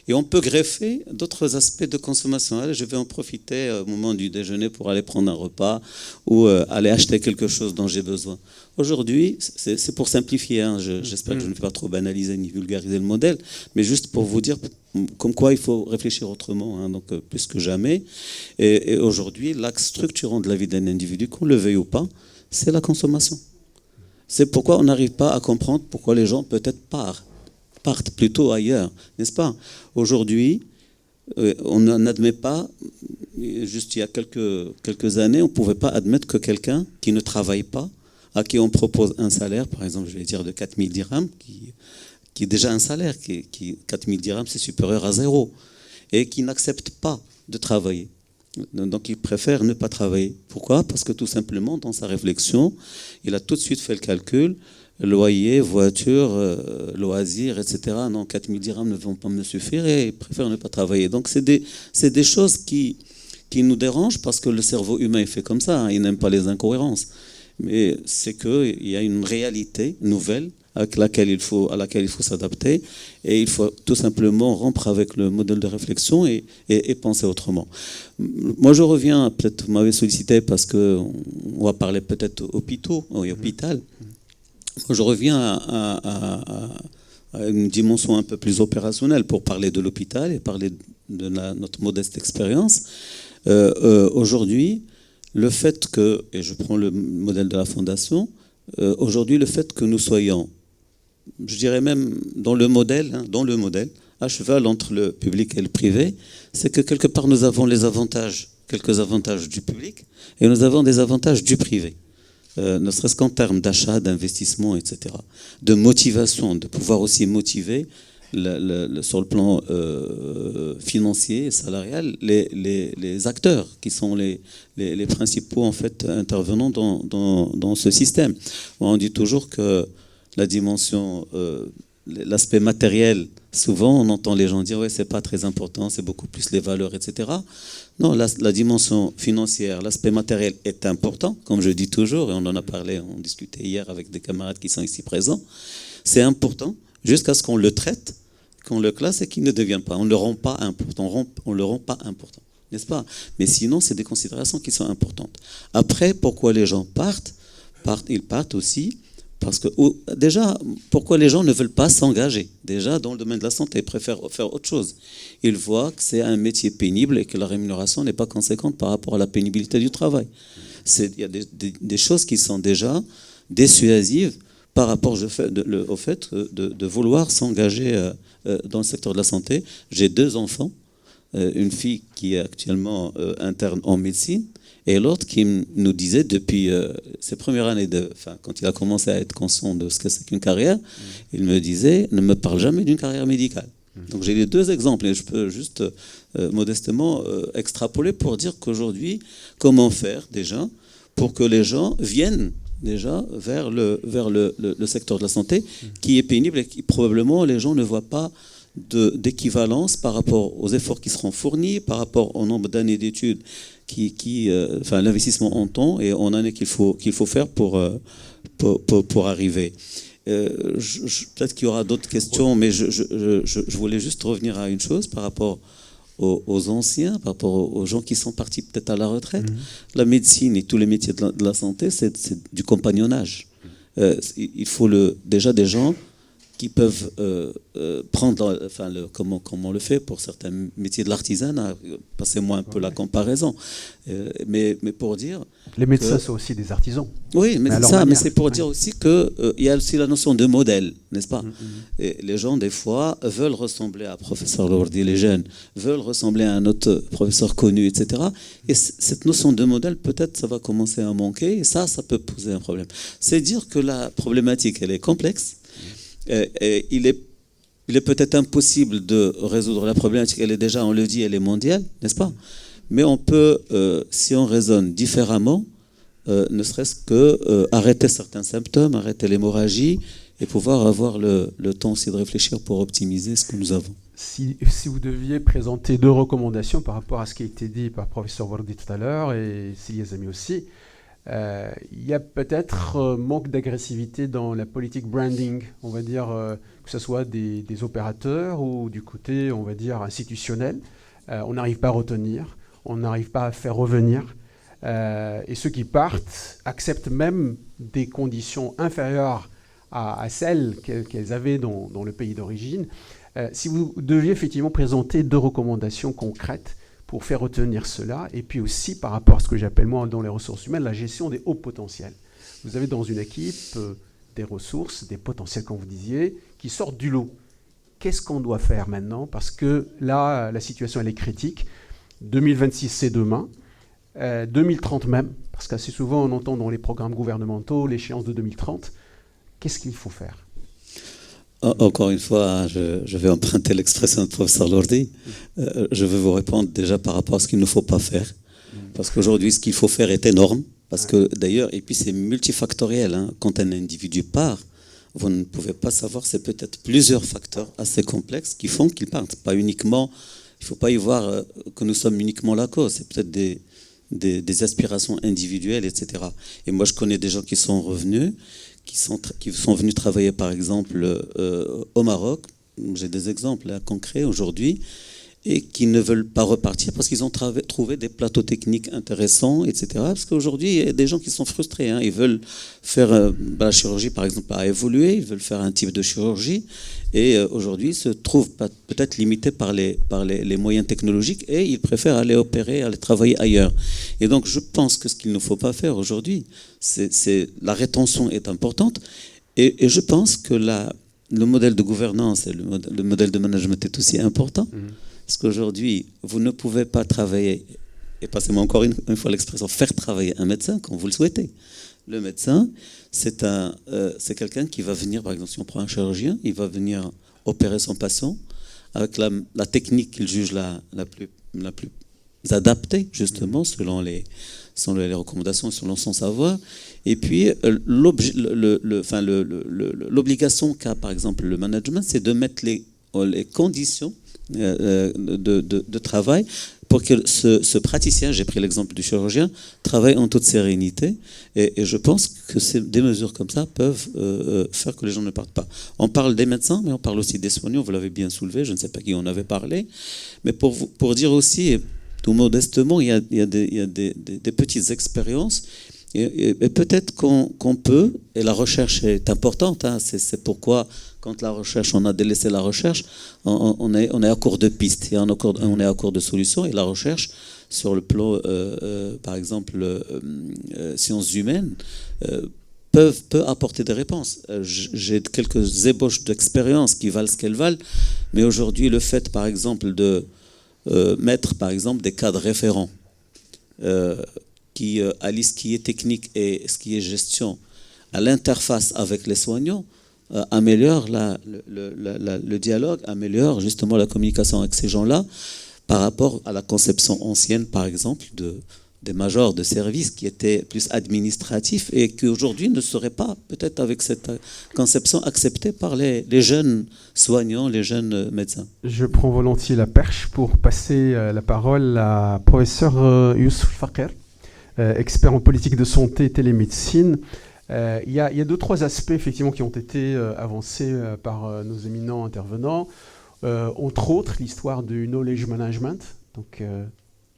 F: Et on peut greffer d'autres aspects de consommation. Allez, je vais en profiter au moment du déjeuner pour aller prendre un repas ou aller acheter quelque chose dont j'ai besoin. Aujourd'hui, c'est pour simplifier. Hein, j'espère que je ne vais pas trop banaliser ni vulgariser le modèle, mais juste pour vous dire comme quoi il faut réfléchir autrement, hein, donc plus que jamais. Et aujourd'hui, l'axe structurant de la vie d'un individu, qu'on le veuille ou pas, c'est la consommation. C'est pourquoi on n'arrive pas à comprendre pourquoi les gens peut-être partent plutôt ailleurs, n'est-ce pas? Aujourd'hui, on n'admet pas, juste il y a quelques années, on ne pouvait pas admettre que quelqu'un qui ne travaille pas, à qui on propose un salaire, par exemple, je vais dire de 4000 dirhams, qui est déjà un salaire, 4000 dirhams, c'est supérieur à 0, et qui n'accepte pas de travailler. Donc il préfère ne pas travailler. Pourquoi? Parce que tout simplement, dans sa réflexion, il a tout de suite fait le calcul, loyer, voiture, loisirs, etc. Non, 4000 dirhams ne vont pas me suffire et ils préfèrent ne pas travailler. Donc c'est des choses qui nous dérangent parce que le cerveau humain est fait comme ça, hein, il n'aime pas les incohérences. Mais c'est qu'il y a une réalité nouvelle à laquelle il faut s'adapter et il faut tout simplement rompre avec le modèle de réflexion et penser autrement. Moi je reviens, peut-être vous m'avez sollicité parce qu'on va parler peut-être hôpital. Je reviens à une dimension un peu plus opérationnelle pour parler de l'hôpital et parler de notre modeste expérience. Aujourd'hui, le fait que, et je prends le modèle de la Fondation, aujourd'hui le fait que nous soyons, je dirais même dans le modèle, à cheval entre le public et le privé, c'est que quelque part nous avons quelques avantages du public et nous avons des avantages du privé. Ne serait-ce qu'en termes d'achat, d'investissement, etc. De motivation, de pouvoir aussi motiver sur le plan financier et salarial les acteurs qui sont les principaux en fait, intervenants dans ce système. On dit toujours que la dimension, l'aspect matériel, souvent on entend les gens dire ouais, c'est pas très important, c'est beaucoup plus les valeurs, etc. Non, la dimension financière, l'aspect matériel est important, comme je dis toujours, et on en a parlé, on discutait hier avec des camarades qui sont ici présents. C'est important jusqu'à ce qu'on le traite, qu'on le classe et qu'il ne devienne pas. On ne le rend pas important, n'est-ce pas? Mais sinon, c'est des considérations qui sont importantes. Après, pourquoi les gens partent? Ils partent aussi parce que, déjà, pourquoi les gens ne veulent pas s'engager? Déjà, dans le domaine de la santé, ils préfèrent faire autre chose. Ils voient que c'est un métier pénible et que la rémunération n'est pas conséquente par rapport à la pénibilité du travail. Il y a des choses qui sont déjà dissuasives par rapport au fait de vouloir s'engager dans le secteur de la santé. J'ai 2 enfants, une fille qui est actuellement interne en médecine, et l'autre qui nous disait depuis ses premières années, quand il a commencé à être conscient de ce que c'est qu'une carrière, il me disait, ne me parle jamais d'une carrière médicale. Donc j'ai les 2 exemples et je peux juste modestement extrapoler pour dire qu'aujourd'hui, comment faire déjà pour que les gens viennent déjà vers le secteur de la santé qui est pénible et qui probablement les gens ne voient pas d'équivalence par rapport aux efforts qui seront fournis, par rapport au nombre d'années d'études l'investissement en temps et en années qu'il faut faire pour arriver. Peut-être qu'il y aura d'autres questions, mais je voulais juste revenir à une chose par rapport aux anciens, par rapport aux gens qui sont partis peut-être à la retraite. La médecine et tous les métiers de la santé, c'est du compagnonnage. Il faut déjà des gens qui peuvent prendre, comment on le fait pour certains métiers de l'artisanat, passez-moi un peu la comparaison, mais pour dire...
B: Les médecins sont aussi des artisans.
F: Oui, mais c'est pour dire aussi qu'il y a aussi la notion de modèle, n'est-ce pas? Et les gens, des fois, veulent ressembler à professeur Lourdi, les jeunes veulent ressembler à un autre professeur connu, etc. Et cette notion de modèle, peut-être, ça va commencer à manquer, et ça peut poser un problème. C'est dire que la problématique, elle est complexe. Il est peut-être impossible de résoudre la problématique. Elle est déjà, on le dit, elle est mondiale, n'est-ce pas? Mais on peut, si on raisonne différemment, ne serait-ce que arrêter certains symptômes, arrêter l'hémorragie et pouvoir avoir le temps aussi de réfléchir pour optimiser ce que nous avons.
B: Si vous deviez présenter 2 recommandations par rapport à ce qui a été dit par le professeur Wardi tout à l'heure et Silia Zami aussi, il y a peut-être manque d'agressivité dans la politique branding, on va dire, que ce soit des opérateurs ou du côté, on va dire, institutionnel. On n'arrive pas à retenir, on n'arrive pas à faire revenir. Et ceux qui partent acceptent même des conditions inférieures à celles qu'elles avaient dans le pays d'origine. Si vous deviez effectivement présenter 2 recommandations concrètes pour faire retenir cela, et puis aussi par rapport à ce que j'appelle moi dans les ressources humaines, la gestion des hauts potentiels. Vous avez dans une équipe des ressources, des potentiels, comme vous disiez, qui sortent du lot. Qu'est-ce qu'on doit faire maintenant? Parce que là, la situation, elle est critique. 2026, c'est demain. 2030 même, parce qu'assez souvent, on entend dans les programmes gouvernementaux l'échéance de 2030. Qu'est-ce qu'il faut faire?
F: Encore une fois, je vais emprunter l'expression du professeur Lordi. Je vais vous répondre déjà par rapport à ce qu'il ne faut pas faire. Parce qu'aujourd'hui, ce qu'il faut faire est énorme. Parce que d'ailleurs, et puis c'est multifactoriel. Hein. Quand un individu part, vous ne pouvez pas savoir, c'est peut-être plusieurs facteurs assez complexes qui font qu'il parte. Pas uniquement, il ne faut pas y voir que nous sommes uniquement la cause. C'est peut-être des aspirations individuelles, etc. Et moi, je connais des gens qui sont revenus, qui sont venus travailler par exemple au Maroc, j'ai des exemples là, concrets aujourd'hui, et qui ne veulent pas repartir parce qu'ils ont trouvé des plateaux techniques intéressants, etc. Parce qu'aujourd'hui, il y a des gens qui sont frustrés, hein. Ils veulent faire la chirurgie, par exemple, a évolué, ils veulent faire un type de chirurgie, et aujourd'hui, ils se trouvent peut-être limités par les moyens technologiques, et ils préfèrent aller opérer, aller travailler ailleurs. Et donc, je pense que ce qu'il ne faut pas faire aujourd'hui, c'est la rétention est importante, et je pense que le modèle de gouvernance et le modèle de management est aussi important. Parce qu'aujourd'hui, vous ne pouvez pas travailler, et passez-moi encore une fois l'expression, faire travailler un médecin quand vous le souhaitez. Le médecin, c'est quelqu'un qui va venir, par exemple, si on prend un chirurgien, il va venir opérer son patient avec la technique qu'il juge la plus adaptée, justement, selon les recommandations, selon son savoir. Et puis, l'obligation qu'a, par exemple, le management, c'est de mettre les conditions de travail pour que ce praticien, j'ai pris l'exemple du chirurgien, travaille en toute sérénité, et je pense que des mesures comme ça peuvent faire que les gens ne partent pas. On parle des médecins, mais on parle aussi des soignants, vous l'avez bien soulevé, je ne sais pas qui en avait parlé, mais pour dire aussi, tout modestement, il y a des petites expériences, et peut-être qu'on peut, et la recherche est importante, hein, c'est pourquoi quand la recherche, on a délaissé la recherche, on est à court de pistes, et on est à court de solutions, et la recherche, sur le plan, par exemple, sciences humaines, peut apporter des réponses. J'ai quelques ébauches d'expérience qui valent ce qu'elles valent, mais aujourd'hui, le fait, par exemple, de mettre, par exemple, des cadres référents qui allient ce qui est technique et ce qui est gestion à l'interface avec les soignants, améliore le dialogue, améliore justement la communication avec ces gens-là par rapport à la conception ancienne, par exemple, des majors de service qui étaient plus administratifs et qui aujourd'hui ne seraient pas, peut-être avec cette conception, acceptée par les jeunes soignants, les jeunes médecins.
B: Je prends volontiers la perche pour passer la parole à professeur Youssouf Fakher, expert en politique de santé et télémédecine. Il y a 2-3 aspects effectivement qui ont été avancés par nos éminents intervenants, entre autres l'histoire du knowledge management. Donc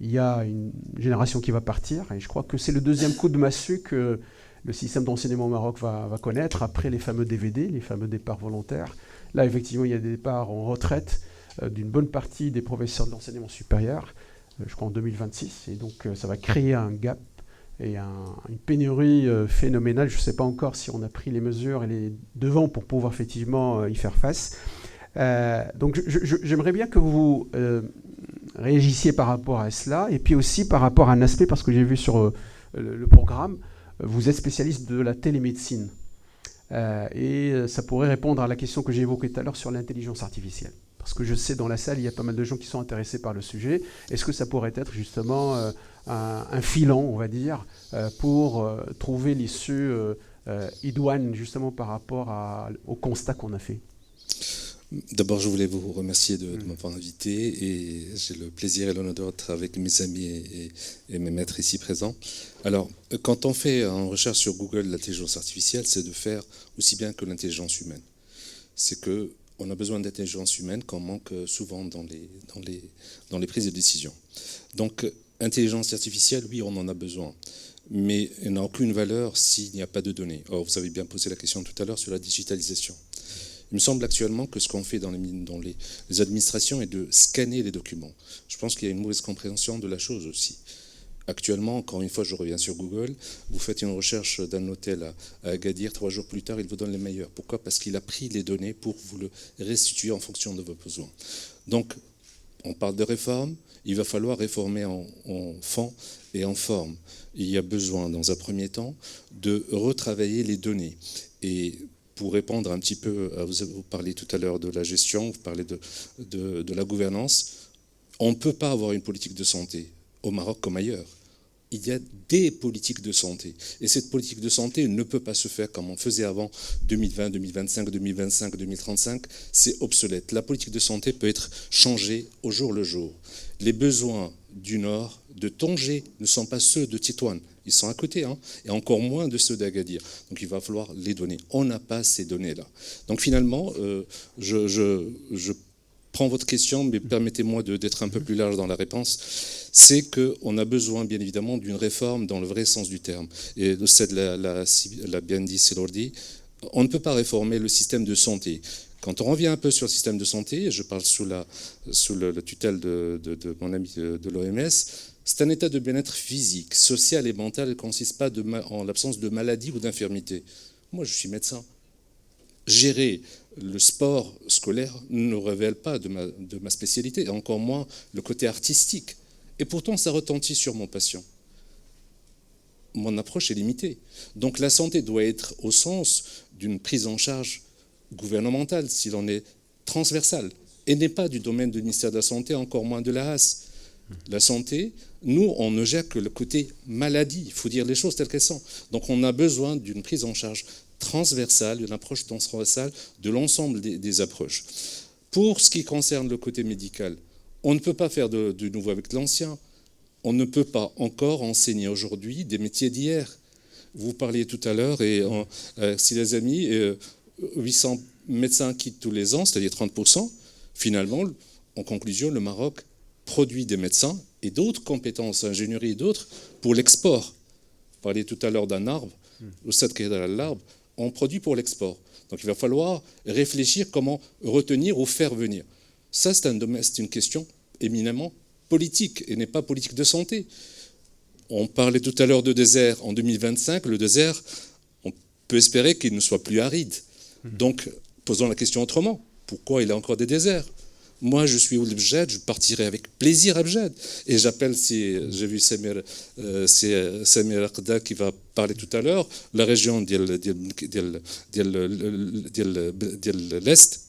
B: il y a une génération qui va partir, et je crois que c'est le deuxième coup de massue que le système d'enseignement au Maroc va connaître après les fameux DVD, les fameux départs volontaires. Là effectivement il y a des départs en retraite d'une bonne partie des professeurs de l'enseignement supérieur, je crois en 2026, et donc ça va créer un gap et une pénurie phénoménale. Je ne sais pas encore si on a pris les mesures et les devants pour pouvoir effectivement y faire face. Donc j'aimerais bien que vous réagissiez par rapport à cela, et puis aussi par rapport à un aspect, parce que j'ai vu sur le programme, vous êtes spécialiste de la télémédecine. Et ça pourrait répondre à la question que j'ai évoquée tout à l'heure sur l'intelligence artificielle. Parce que je sais, dans la salle, il y a pas mal de gens qui sont intéressés par le sujet. Est-ce que ça pourrait être justement un filon, on va dire, pour trouver l'issue Idouane, justement par rapport au constat qu'on a fait.
G: D'abord, je voulais vous remercier de m'avoir invité et j'ai le plaisir et l'honneur d'être avec mes amis et mes maîtres ici présents. Alors, quand on fait une recherche sur Google l'intelligence artificielle, c'est de faire aussi bien que l'intelligence humaine. C'est qu'on a besoin d'intelligence humaine qu'on manque souvent dans les prises de décision. Donc, intelligence artificielle, oui, on en a besoin. Mais elle n'a aucune valeur s'il n'y a pas de données. Or, vous avez bien posé la question tout à l'heure sur la digitalisation. Il me semble actuellement que ce qu'on fait dans les administrations est de scanner les documents. Je pense qu'il y a une mauvaise compréhension de la chose aussi. Actuellement, encore une fois, je reviens sur Google, vous faites une recherche d'un hôtel à Agadir, 3 jours plus tard, il vous donne les meilleurs. Pourquoi ? Parce qu'il a pris les données pour vous le restituer en fonction de vos besoins. Donc, on parle de réforme, il va falloir réformer en fond et en forme. Il y a besoin, dans un premier temps, de retravailler les données. Et pour répondre un petit peu, vous parlez tout à l'heure de la gestion, vous parlez de la gouvernance, on ne peut pas avoir une politique de santé au Maroc comme ailleurs. Il y a des politiques de santé. Et cette politique de santé ne peut pas se faire comme on faisait avant 2020, 2025, 2025, 2035. C'est obsolète. La politique de santé peut être changée au jour le jour. Les besoins du Nord, de Tanger, ne sont pas ceux de Tétouan. Ils sont à côté, hein, et encore moins de ceux d'Agadir. Donc il va falloir les donner. On n'a pas ces données-là. Donc finalement, je prends votre question, mais permettez-moi d'être un peu plus large dans la réponse. C'est qu'on a besoin, bien évidemment, d'une réforme dans le vrai sens du terme. Et Ced l'a bien dit, Selourdi, on ne peut pas réformer le système de santé. Quand on revient un peu sur le système de santé, je parle sous la tutelle de mon ami de l'OMS, c'est un état de bien-être physique, social et mental qui ne consiste pas en l'absence de maladie ou d'infirmité. Moi, je suis médecin. Gérer le sport scolaire ne révèle pas de ma spécialité, et encore moins le côté artistique. Et pourtant, ça retentit sur mon patient. Mon approche est limitée. Donc la santé doit être au sens d'une prise en charge gouvernementale, si l'on est transversale, et n'est pas du domaine du ministère de la Santé, encore moins de la HAS. La santé, nous, on ne gère que le côté maladie, il faut dire les choses telles qu'elles sont. Donc on a besoin d'une prise en charge transversale, d'une approche transversale de l'ensemble des approches. Pour ce qui concerne le côté médical, on ne peut pas faire du nouveau avec l'ancien. On ne peut pas encore enseigner aujourd'hui des métiers d'hier. Vous parliez tout à l'heure, et si les amis, 800 médecins quittent tous les ans, c'est-à-dire 30%, finalement, en conclusion, le Maroc produit des médecins et d'autres compétences, ingénierie et d'autres, pour l'export. Vous parliez tout à l'heure d'un arbre, au stade qui est dans l'arbre, on produit pour l'export. Donc il va falloir réfléchir comment retenir ou faire venir. Ça, c'est une question éminemment politique et n'est pas politique de santé. On parlait tout à l'heure de désert. En 2025, le désert, on peut espérer qu'il ne soit plus aride. Donc, posons la question autrement. Pourquoi il y a encore des déserts ? Moi, je suis Ould Bjed, je partirai avec plaisir à Bjed. Et j'appelle, j'ai vu Samir Aqda qui va parler tout à l'heure, la région de l'Est.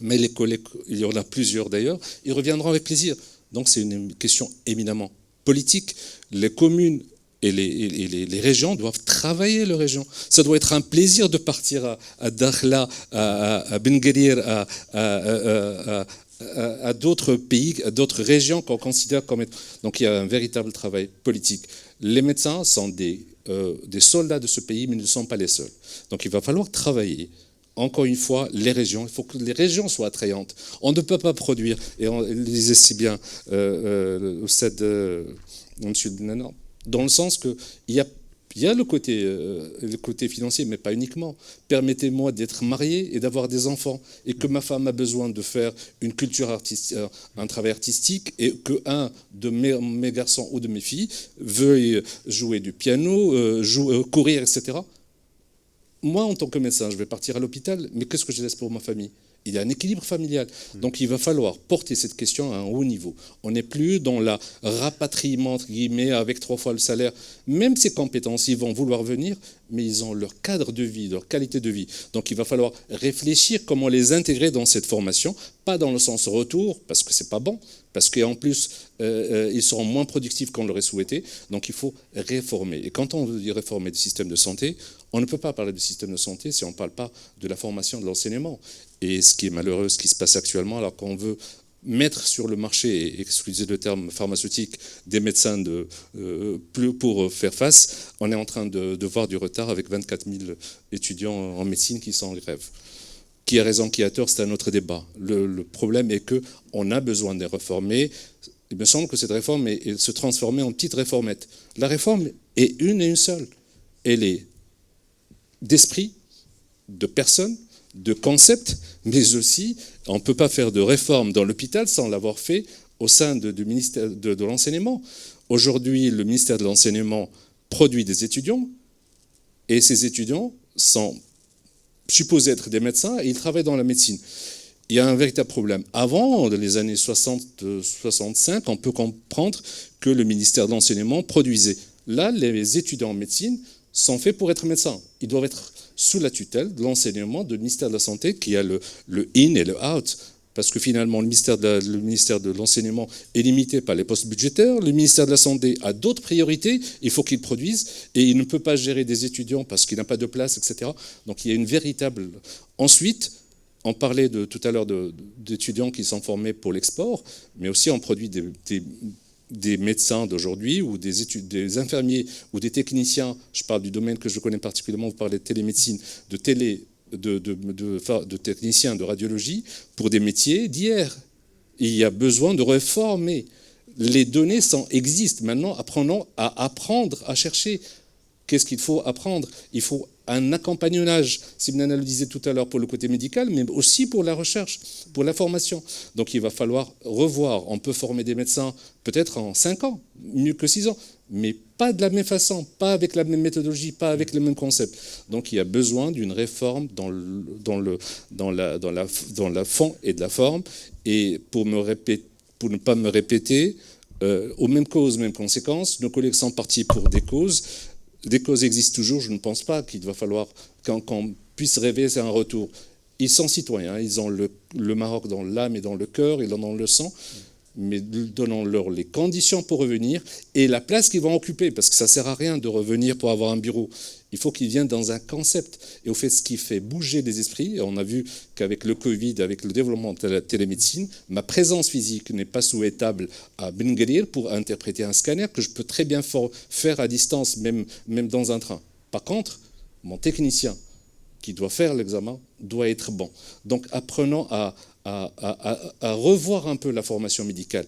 G: Mais les collègues, il y en a plusieurs d'ailleurs, ils reviendront avec plaisir. Donc c'est une question éminemment politique. Les communes et les régions doivent travailler les régions. Ça doit être un plaisir de partir à Dakhla, à Ben Guerir, à d'autres pays, à d'autres régions qu'on considère comme... Donc il y a un véritable travail politique. Les médecins sont des soldats de ce pays, mais ils ne sont pas les seuls. Donc il va falloir travailler. Encore une fois, les régions, il faut que les régions soient attrayantes. On ne peut pas produire, et on le disait si bien au stade de M. Benanar, dans le sens qu'il y a le côté financier, mais pas uniquement. Permettez-moi d'être marié et d'avoir des enfants, et que ma femme a besoin de faire une culture artistique, un travail artistique, et qu'un de mes garçons ou de mes filles veuille jouer du piano, courir, etc. Moi, en tant que médecin, je vais partir à l'hôpital, mais qu'est-ce que je laisse pour ma famille ? Il y a un équilibre familial. Donc il va falloir porter cette question à un haut niveau. On n'est plus dans la rapatriement, entre guillemets, avec 3 fois le salaire. Même ces compétences, ils vont vouloir venir, mais ils ont leur cadre de vie, leur qualité de vie. Donc il va falloir réfléchir comment les intégrer dans cette formation, pas dans le sens retour, parce que c'est pas bon, parce qu'en plus, ils seront moins productifs qu'on l'aurait souhaité. Donc il faut réformer. Et quand on dit réformer le système de santé, on ne peut pas parler du système de santé si on ne parle pas de la formation, de l'enseignement. Et ce qui est malheureux, ce qui se passe actuellement, alors qu'on veut mettre sur le marché, et excusez le terme pharmaceutique, des médecins pour faire face, on est en train de voir du retard avec 24 000 étudiants en médecine qui sont en grève. Qui a raison, qui a tort, c'est un autre débat. Le problème est qu'on a besoin de les réformer. Il me semble que cette réforme est se transformer en petite réformette. La réforme est une et une seule. Elle est d'esprit, de personnes, de concepts, mais aussi, on ne peut pas faire de réforme dans l'hôpital sans l'avoir fait au sein du ministère de l'enseignement. Aujourd'hui, le ministère de l'enseignement produit des étudiants, et ces étudiants sont supposés être des médecins, et ils travaillent dans la médecine. Il y a un véritable problème. Avant, dans les années 60-65, on peut comprendre que le ministère de l'enseignement produisait. Là, les étudiants en médecine sont faits pour être médecins. Ils doivent être sous la tutelle de l'enseignement du ministère de la Santé, qui a le in et le out. Parce que finalement, le ministère de l'enseignement est limité par les postes budgétaires. Le ministère de la Santé a d'autres priorités. Il faut qu'il produise. Et il ne peut pas gérer des étudiants parce qu'il n'a pas de place, etc. Donc il y a une véritable... Ensuite, on parlait tout à l'heure d'étudiants qui sont formés pour l'export, mais aussi on produit des médecins d'aujourd'hui ou des infirmiers ou des techniciens. Je parle du domaine que je connais particulièrement, vous parlez de télémédecine, de techniciens de radiologie pour des métiers d'hier. Il y a besoin de réformer. Les données existent. Maintenant, apprenons à apprendre, à chercher. Qu'est-ce qu'il faut apprendre? Il faut un accompagnage, Simnana le disait tout à l'heure, pour le côté médical, mais aussi pour la recherche, pour la formation. Donc il va falloir revoir. On peut former des médecins peut-être en 5 ans, mieux que 6 ans, mais pas de la même façon, pas avec la même méthodologie, pas avec le même concept. Donc il y a besoin d'une réforme dans la fond et de la forme. Et pour ne pas me répéter, aux mêmes causes, mêmes conséquences, nos collègues sont partis pour des causes. Des causes existent toujours, je ne pense pas qu'il va falloir qu'on puisse rêver, c'est un retour. Ils sont citoyens, ils ont le Maroc dans l'âme et dans le cœur, ils en ont le sang, mais donnons-leur les conditions pour revenir et la place qu'ils vont occuper, parce que ça ne sert à rien de revenir pour avoir un bureau. Il faut qu'ils viennent dans un concept. Et au fait, ce qui fait bouger les esprits, et on a vu qu'avec le Covid, avec le développement de la télémédecine, ma présence physique n'est pas souhaitable à Ben Guerir pour interpréter un scanner que je peux très bien faire à distance, même dans un train. Par contre, mon technicien qui doit faire l'examen doit être bon. Donc apprenons à revoir un peu la formation médicale.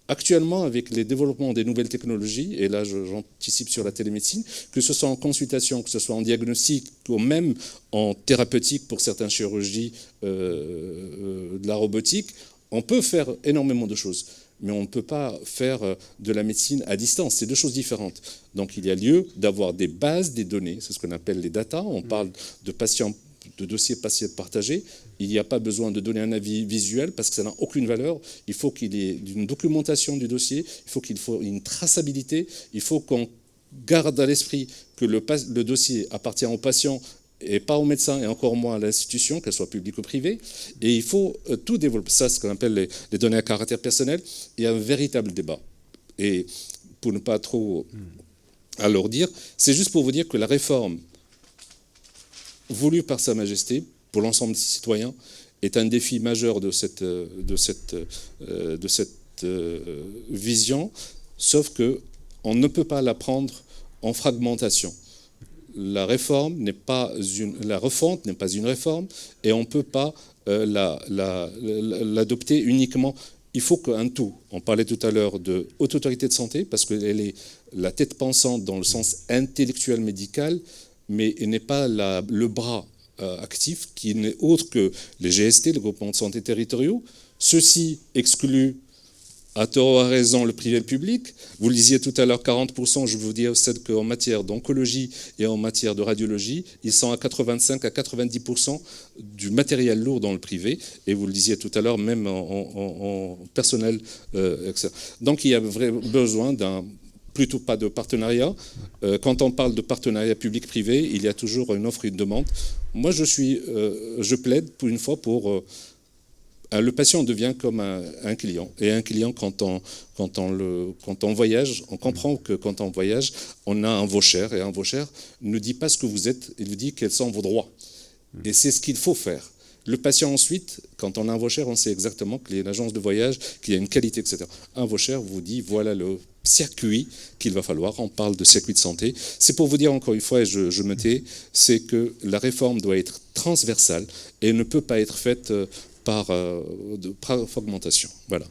G: Actuellement, avec les développements des nouvelles technologies, et là j'anticipe sur la télémédecine, que ce soit en consultation, que ce soit en diagnostic, ou même en thérapeutique pour certaines chirurgies, de la robotique, on peut faire énormément de choses. Mais on ne peut pas faire de la médecine à distance. C'est deux choses différentes. Donc il y a lieu d'avoir des bases, des données. C'est ce qu'on appelle les data. On parle de dossiers patients partagés. Il n'y a pas besoin de donner un avis visuel parce que ça n'a aucune valeur. Il faut qu'il y ait une documentation du dossier. Il faut qu'il y ait une traçabilité. Il faut qu'on garde à l'esprit que le dossier appartient au patient et pas au médecin, et encore moins à l'institution, qu'elle soit publique ou privée. Et il faut tout développer. Ça, ce qu'on appelle les données à caractère personnel. Il y a un véritable débat. Et pour ne pas trop alourdir, c'est juste pour vous dire que la réforme voulue par Sa Majesté, pour l'ensemble des citoyens, est un défi majeur de cette vision, sauf qu'on ne peut pas la prendre en fragmentation. La refonte n'est pas une réforme et on ne peut pas l'adopter uniquement. Il faut qu'un tout, on parlait tout à l'heure de haute autorité de santé, parce qu'elle est la tête pensante dans le sens intellectuel médical, mais elle n'est pas le bras actif qui n'est autre que les GST, les groupements de santé territoriaux. Ceux-ci excluent à tort ou à raison le privé et le public. Vous le disiez tout à l'heure, 40%, je vous dis qu'en matière d'oncologie et en matière de radiologie, ils sont à 85 à 90% du matériel lourd dans le privé. Et vous le disiez tout à l'heure, même en personnel, etc. Donc il y a besoin plutôt pas de partenariat. Quand on parle de partenariat public-privé, il y a toujours une offre et une demande. Moi, je plaide pour une fois pour Le patient devient comme un client. Et un client, quand on voyage, on comprend que quand on voyage, on a un vaucheur. Et un vaucheur ne dit pas ce que vous êtes, il vous dit quels sont vos droits. Et c'est ce qu'il faut faire. Le patient ensuite, quand on a un vaucheur, on sait exactement qu'il y a une agence de voyage, qu'il y a une qualité, etc. Un vaucheur vous dit, voilà le circuit qu'il va falloir. On parle de circuit de santé. C'est pour vous dire encore une fois, et je me tais, c'est que la réforme doit être transversale et ne peut pas être faite par fragmentation. Voilà.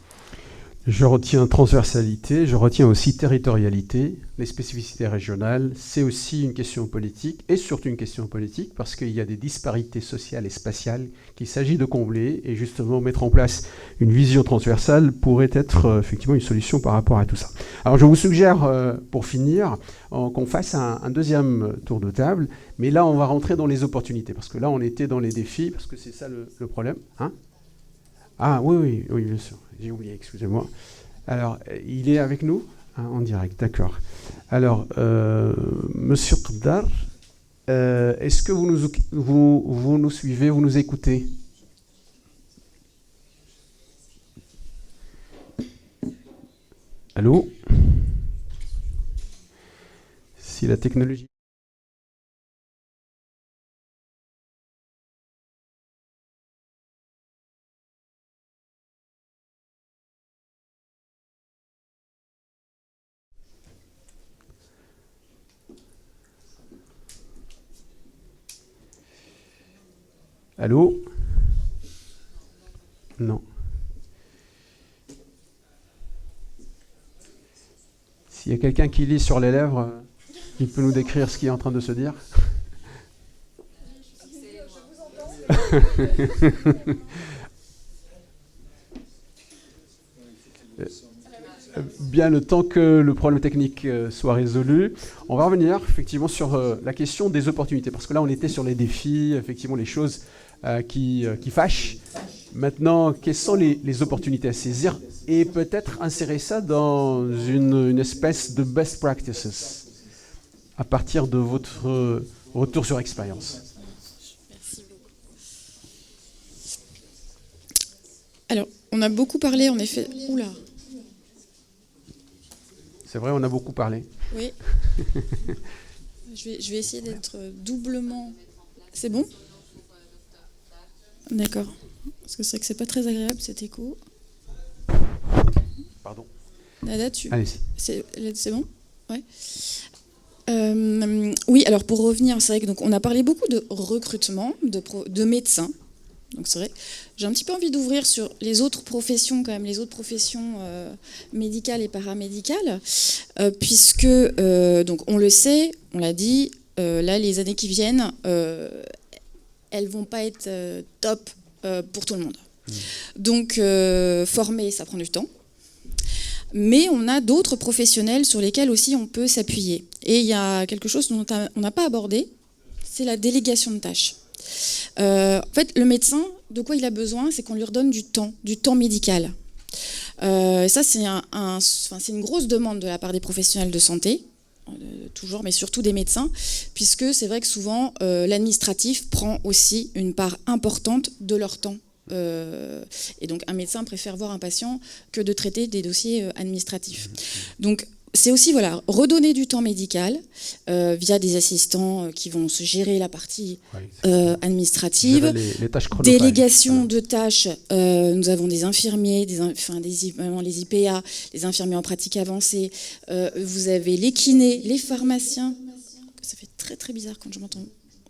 B: Je retiens transversalité, je retiens aussi territorialité, les spécificités régionales. C'est aussi une question politique, et surtout une question politique, parce qu'il y a des disparités sociales et spatiales qu'il s'agit de combler, et justement mettre en place une vision transversale pourrait être effectivement une solution par rapport à tout ça. Alors je vous suggère, pour finir, qu'on fasse un deuxième tour de table, mais là on va rentrer dans les opportunités, parce que là on était dans les défis, parce que c'est ça le problème. Hein? Ah oui, bien sûr. J'ai oublié, excusez-moi. Alors, il est avec nous en direct, d'accord. Alors, Monsieur Qdar, est-ce que vous nous suivez, vous nous écoutez? Allô? Si la technologie... Allô? Non. S'il y a quelqu'un qui lit sur les lèvres, il peut nous décrire ce qui est en train de se dire? Bien, le temps que le problème technique soit résolu, on va revenir effectivement sur la question des opportunités, parce que là on était sur les défis, effectivement les choses qui fâchent. Maintenant, quelles sont les opportunités à saisir et peut-être insérer ça dans une espèce de best practices à partir de votre retour sur expérience.
C: Merci beaucoup. Alors, on a beaucoup parlé en effet... Oula.
B: C'est vrai, on a beaucoup parlé.
C: Oui. Je vais essayer d'être doublement... C'est bon? D'accord. Parce que c'est vrai que c'est pas très agréable cet écho.
B: Pardon.
C: Nada, tu...
B: Allez-y.
C: C'est bon? Ouais. Oui, alors pour revenir, c'est vrai que donc on a parlé beaucoup de recrutement, de médecins. Donc c'est vrai, j'ai un petit peu envie d'ouvrir sur les autres professions, quand même, les autres professions médicales et paramédicales, puisque, donc on le sait, on l'a dit, là les années qui viennent, elles vont pas être top pour tout le monde. Donc former, ça prend du temps. Mais on a d'autres professionnels sur lesquels aussi on peut s'appuyer. Et il y a quelque chose dont on n'a pas abordé, c'est la délégation de tâches. En fait, le médecin, de quoi il a besoin, c'est qu'on lui redonne du temps médical. Ça, c'est une grosse demande de la part des professionnels de santé, toujours, mais surtout des médecins, puisque c'est vrai que souvent, l'administratif prend aussi une part importante de leur temps. Et donc, un médecin préfère voir un patient que de traiter des dossiers administratifs. Donc, c'est aussi redonner du temps médical via des assistants qui vont se gérer la partie administrative,
B: les tâches chronophages.
C: Délégation de tâches. Nous avons des infirmiers, les IPA, les infirmiers en pratique avancée. Vous avez les kinés, les pharmaciens. Ça fait très très bizarre quand je m'entends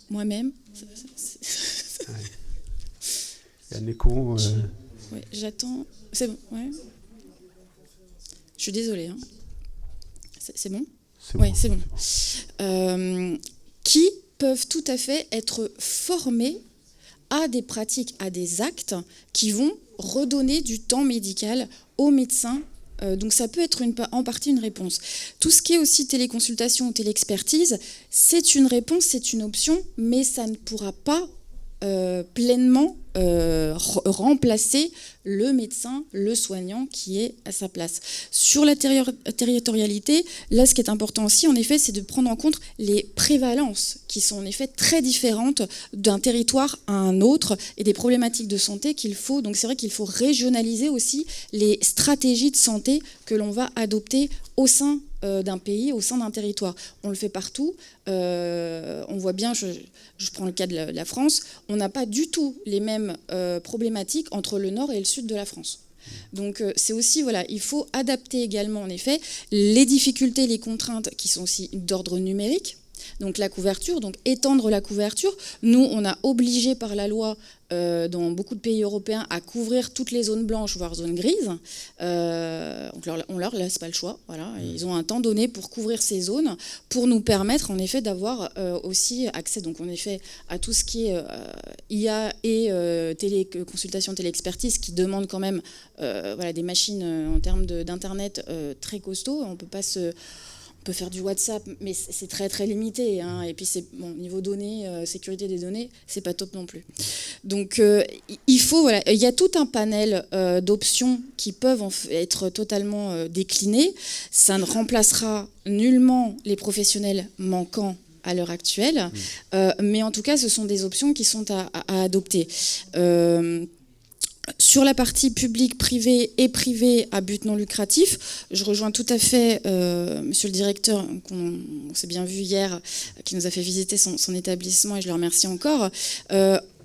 C: moi-même.
B: Il y a un écho.
C: Ouais, j'attends. C'est bon. Ouais. Je suis désolée. Hein. C'est bon? Oui, c'est bon. Qui peuvent tout à fait être formés à des pratiques, à des actes qui vont redonner du temps médical aux médecins. Donc ça peut être en partie une réponse. Tout ce qui est aussi téléconsultation ou téléexpertise, c'est une réponse, c'est une option, mais ça ne pourra pas pleinement remplacer le médecin, le soignant qui est à sa place. Sur la territorialité, là ce qui est important aussi, en effet, c'est de prendre en compte les prévalences qui sont en effet très différentes d'un territoire à un autre et des problématiques de santé qu'il faut. Donc c'est vrai qu'il faut régionaliser aussi les stratégies de santé que l'on va adopter au sein d'un pays, au sein d'un territoire. On le fait partout. On voit bien, je prends le cas de la France, on n'a pas du tout les mêmes problématiques entre le nord et le sud de la France. Donc c'est aussi, voilà, il faut adapter également en effet les difficultés, les contraintes qui sont aussi d'ordre numérique. Donc la couverture, donc étendre la couverture. Nous, on a obligé par la loi dans beaucoup de pays européens à couvrir toutes les zones blanches, voire zones grises. On leur laisse pas le choix. Voilà. Ils ont un temps donné pour couvrir ces zones, pour nous permettre en effet d'avoir aussi accès, donc en effet, à tout ce qui est IA et téléconsultation, téléexpertise, qui demandent quand même voilà, des machines en termes d'internet très costauds. On peut faire du WhatsApp, mais c'est très très limité. Hein. Et puis niveau données, sécurité des données, c'est pas top non plus. Donc il faut, voilà, il y a tout un panel d'options qui peuvent être totalement déclinées. Ça ne remplacera nullement les professionnels manquants à l'heure actuelle, mais en tout cas, ce sont des options qui sont à adopter. Sur la partie publique, privée et privée à but non lucratif, je rejoins tout à fait monsieur le directeur, qu'on s'est bien vu hier, qui nous a fait visiter son établissement, et je le remercie encore.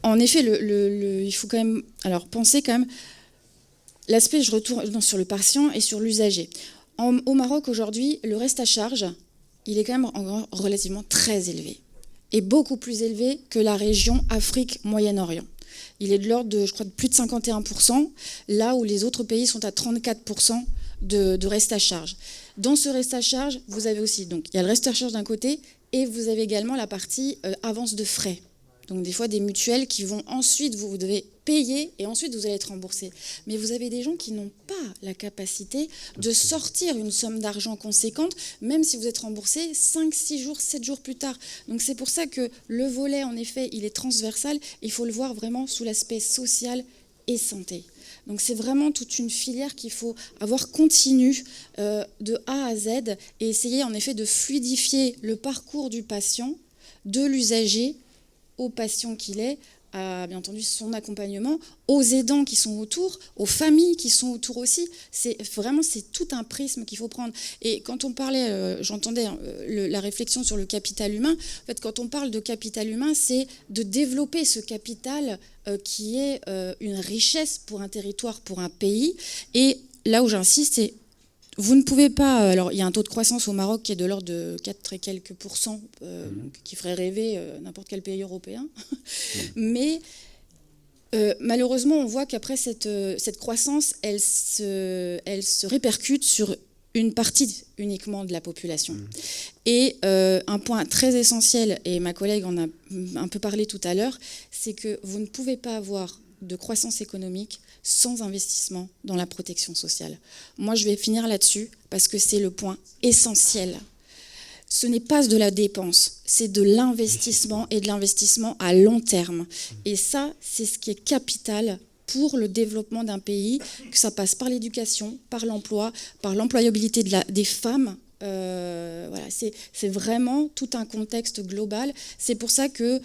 C: En effet, il faut quand même penser quand même l'aspect, je retourne sur le patient et sur l'usager. Au Maroc aujourd'hui, le reste à charge, il est quand même relativement très élevé, et beaucoup plus élevé que la région Afrique-Moyen-Orient. Il est de l'ordre de, je crois, de plus de 51%, là où les autres pays sont à 34% de reste à charge. Dans ce reste à charge, vous avez aussi, donc il y a le reste à charge d'un côté, et vous avez également la partie avance de frais. Donc des fois des mutuelles qui vont ensuite, vous devez payer et ensuite vous allez être remboursé. Mais vous avez des gens qui n'ont pas la capacité de sortir une somme d'argent conséquente, même si vous êtes remboursé 5, 6 jours, 7 jours plus tard. Donc c'est pour ça que le volet, en effet, il est transversal. Il faut le voir vraiment sous l'aspect social et santé. Donc c'est vraiment toute une filière qu'il faut avoir continue de A à Z et essayer en effet de fluidifier le parcours du patient, de l'usager, au patient qu'il est, à bien entendu son accompagnement, aux aidants qui sont autour, aux familles qui sont autour aussi. C'est tout un prisme qu'il faut prendre. Et quand on parlait, j'entendais la réflexion sur le capital humain. En fait, quand on parle de capital humain, c'est de développer ce capital qui est une richesse pour un territoire, pour un pays. Et là où j'insiste, c'est vous ne pouvez pas... Alors, il y a un taux de croissance au Maroc qui est de l'ordre de 4 et quelques pourcents, qui ferait rêver n'importe quel pays européen. Mais malheureusement, on voit qu'après cette croissance, elle se répercute sur une partie uniquement de la population. Et un point très essentiel, et ma collègue en a un peu parlé tout à l'heure, c'est que vous ne pouvez pas avoir de croissance économique sans investissement dans la protection sociale. Moi, je vais finir là-dessus parce que c'est le point essentiel. Ce n'est pas de la dépense, c'est de l'investissement et de l'investissement à long terme. Et ça, c'est ce qui est capital pour le développement d'un pays, que ça passe par l'éducation, par l'emploi, par l'employabilité des femmes. Voilà, c'est vraiment tout un contexte global. C'est pour ça que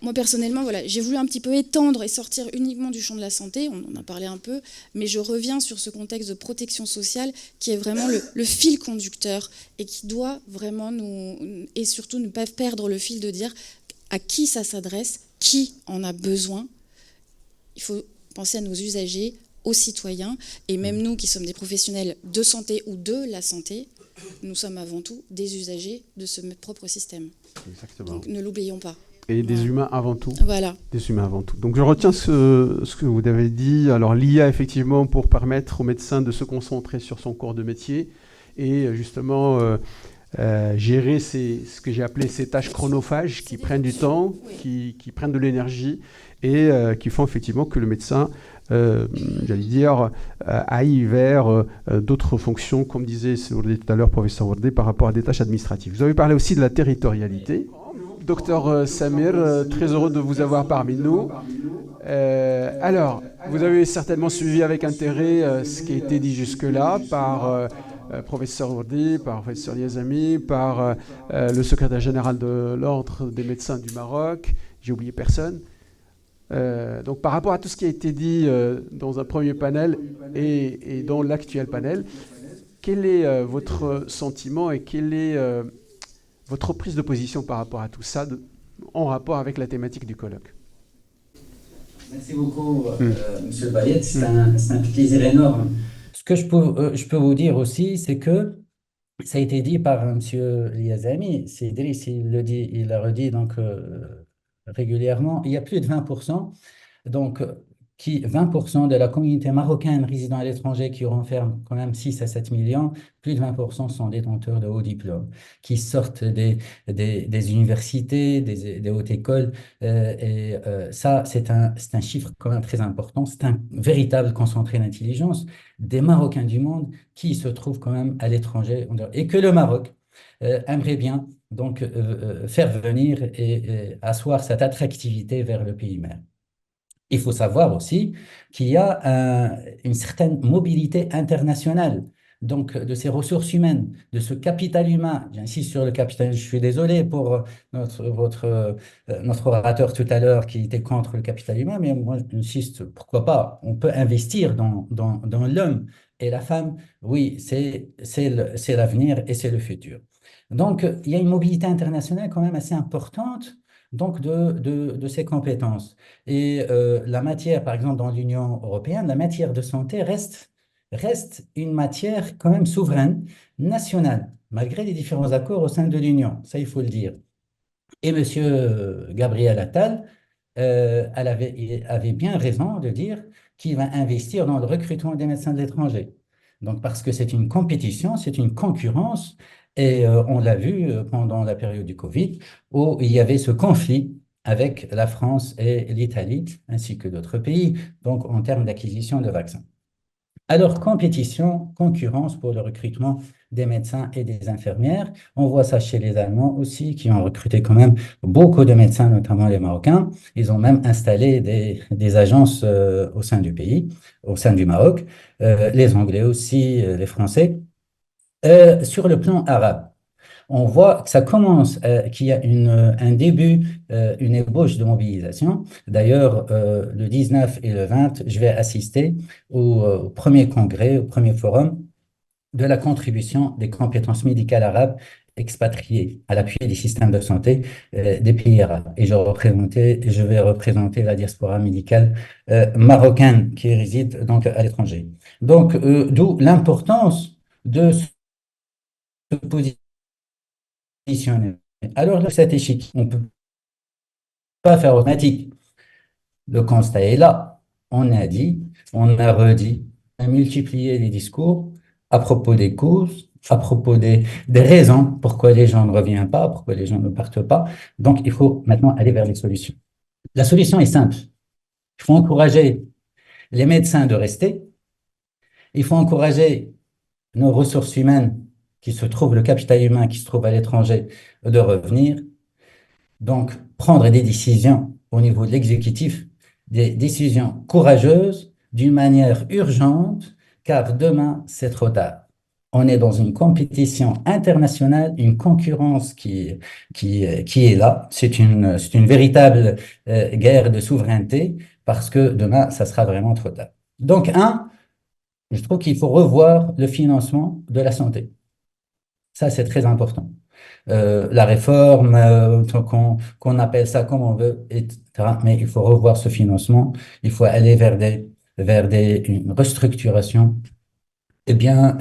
C: moi, personnellement, voilà, j'ai voulu un petit peu étendre et sortir uniquement du champ de la santé, on en a parlé un peu, mais je reviens sur ce contexte de protection sociale qui est vraiment le fil conducteur et qui doit vraiment et surtout ne pas perdre le fil de dire à qui ça s'adresse, qui en a besoin. Il faut penser à nos usagers, aux citoyens, et même nous qui sommes des professionnels de santé ou de la santé, nous sommes avant tout des usagers de ce propre système.
B: Exactement.
C: Donc ne l'oublions pas.
B: Et des humains avant tout.
C: Voilà.
B: Des humains avant tout. Donc je retiens ce que vous avez dit. Alors l'IA, effectivement, pour permettre au médecin de se concentrer sur son corps de métier et justement gérer ce que j'ai appelé ces tâches chronophages qui prennent du temps, qui prennent de l'énergie et qui font effectivement que le médecin, j'allais dire, aille vers d'autres fonctions, comme disait tout à l'heure professeur Wardé, par rapport à des tâches administratives. Vous avez parlé aussi de la territorialité. Docteur Samir, très heureux de vous avoir parmi nous. Alors, vous avez certainement suivi avec intérêt ce qui a été dit jusque-là par professeur Ourdi, par professeur Yazami, par le secrétaire général de l'Ordre des médecins du Maroc. J'ai oublié personne. Donc par rapport à tout ce qui a été dit dans un premier panel et dans l'actuel panel, quel est votre sentiment et quelle est votre prise de position par rapport à tout ça en rapport avec la thématique du colloque?
H: Merci beaucoup, Monsieur Bayet. C'est un plaisir énorme. Ce que je peux vous dire aussi, c'est que ça a été dit par Monsieur Yazami, c'est Idriss, il l'a redit donc, régulièrement, il y a plus de 20%, donc 20% de la communauté marocaine résidant à l'étranger qui renferme quand même 6 à 7 millions, plus de 20% sont détenteurs de hauts diplômes, qui sortent des universités, des hautes écoles. Ça, c'est un chiffre quand même très important. C'est un véritable concentré d'intelligence des Marocains du monde qui se trouvent quand même à l'étranger. Et que le Maroc aimerait bien donc faire venir et asseoir cette attractivité vers le pays mère. Il faut savoir aussi qu'il y a une certaine mobilité internationale, donc de ces ressources humaines, de ce capital humain. J'insiste sur le capital, je suis désolé pour notre orateur tout à l'heure qui était contre le capital humain, mais moi j'insiste, pourquoi pas, on peut investir dans l'homme et la femme, oui, c'est l'avenir et c'est le futur. Donc il y a une mobilité internationale quand même assez importante donc de ces compétences. Et la matière, par exemple, dans l'Union européenne, la matière de santé reste une matière quand même souveraine, nationale, malgré les différents accords au sein de l'Union. Ça, il faut le dire. Et M. Gabriel Attal avait bien raison de dire qu'il va investir dans le recrutement des médecins de l'étranger. Donc, parce que c'est une compétition, c'est une concurrence. Et on l'a vu pendant la période du Covid, où il y avait ce conflit avec la France et l'Italie, ainsi que d'autres pays, donc en termes d'acquisition de vaccins. Alors, compétition, concurrence pour le recrutement des médecins et des infirmières. On voit ça chez les Allemands aussi, qui ont recruté quand même beaucoup de médecins, notamment les Marocains. Ils ont même installé des agences au sein du pays, au sein du Maroc. Les Anglais aussi, les Français. Sur le plan arabe, on voit que ça commence, qu'il y a un début, une ébauche de mobilisation. D'ailleurs, le 19 et le 20, je vais assister au premier congrès, au premier forum de la contribution des compétences médicales arabes expatriées à l'appui des systèmes de santé des pays arabes. Et je vais représenter la diaspora médicale marocaine qui réside donc à l'étranger. Donc, d'où l'importance de se positionner. Alors, cet échec, on ne peut pas faire automatique. Le constat est là. On a dit, on a redit, on a multiplié les discours à propos des causes, à propos des raisons pourquoi les gens ne reviennent pas, pourquoi les gens ne partent pas. Donc, il faut maintenant aller vers les solutions. La solution est simple. Il faut encourager les médecins de rester. Il faut encourager nos ressources humaines le capital humain qui se trouve à l'étranger, de revenir. Donc, prendre des décisions au niveau de l'exécutif, des décisions courageuses, d'une manière urgente, car demain, c'est trop tard. On est dans une compétition internationale, une concurrence qui est là. C'est une véritable guerre de souveraineté, parce que demain, ça sera vraiment trop tard. Donc, je trouve qu'il faut revoir le financement de la santé. Ça, c'est très important. La réforme, qu'on appelle ça comme on veut, etc. Mais il faut revoir ce financement. Il faut aller vers une restructuration bien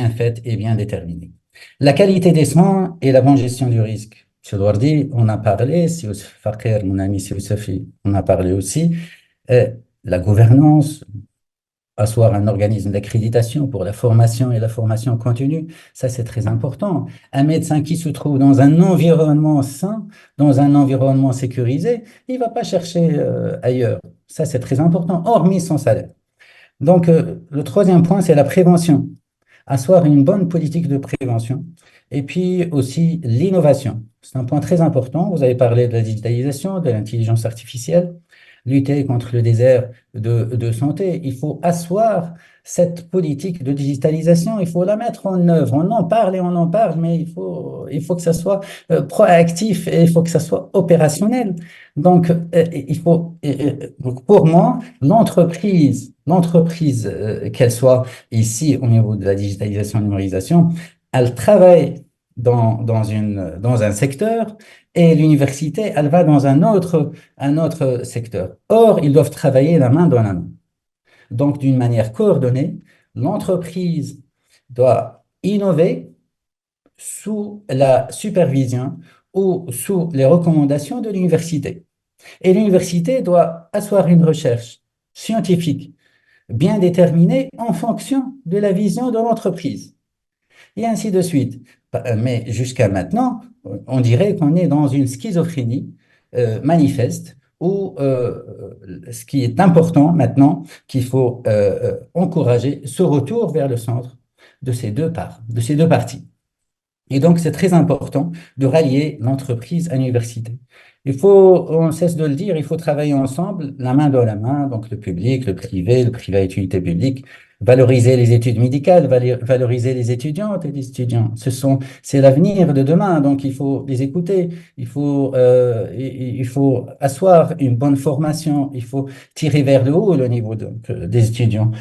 H: faite et bien déterminée. La qualité des soins et la bonne gestion du risque. M. Louardi, on a parlé, si Youssef Fakir, mon ami Youssef, on a parlé aussi. La gouvernance, asseoir un organisme d'accréditation pour la formation et la formation continue, ça c'est très important. Un médecin qui se trouve dans un environnement sain, dans un environnement sécurisé, il ne va pas chercher ailleurs. Ça c'est très important, hormis son salaire. Donc le troisième point, c'est la prévention. asseoir une bonne politique de prévention et puis aussi l'innovation. C'est un point très important. Vous avez parlé de la digitalisation, de l'intelligence artificielle, lutter contre le désert de santé. Il faut asseoir cette politique de digitalisation, il faut la mettre en œuvre. On en parle, mais il faut que ça soit proactif et il faut que ça soit opérationnel. Donc, pour moi, l'entreprise, qu'elle soit ici au niveau de la digitalisation et numérisation, elle travaille dans un secteur et l'université, elle va dans un autre secteur. Or, ils doivent travailler la main dans la main. Donc, d'une manière coordonnée, l'entreprise doit innover sous la supervision ou sous les recommandations de l'université. Et l'université doit asseoir une recherche scientifique bien déterminée en fonction de la vision de l'entreprise. Et ainsi de suite. Mais jusqu'à maintenant, on dirait qu'on est dans une schizophrénie manifeste où ce qui est important maintenant, qu'il faut encourager ce retour vers le centre de ces deux parties. Et donc, c'est très important de rallier l'entreprise à l'université. On cesse de le dire, il faut travailler ensemble, la main dans la main, donc le public, le privé à utilité publique, valoriser les études médicales, valoriser les étudiantes et les étudiants. C'est l'avenir de demain, donc il faut les écouter, il faut asseoir une bonne formation, il faut tirer vers le haut le niveau des étudiants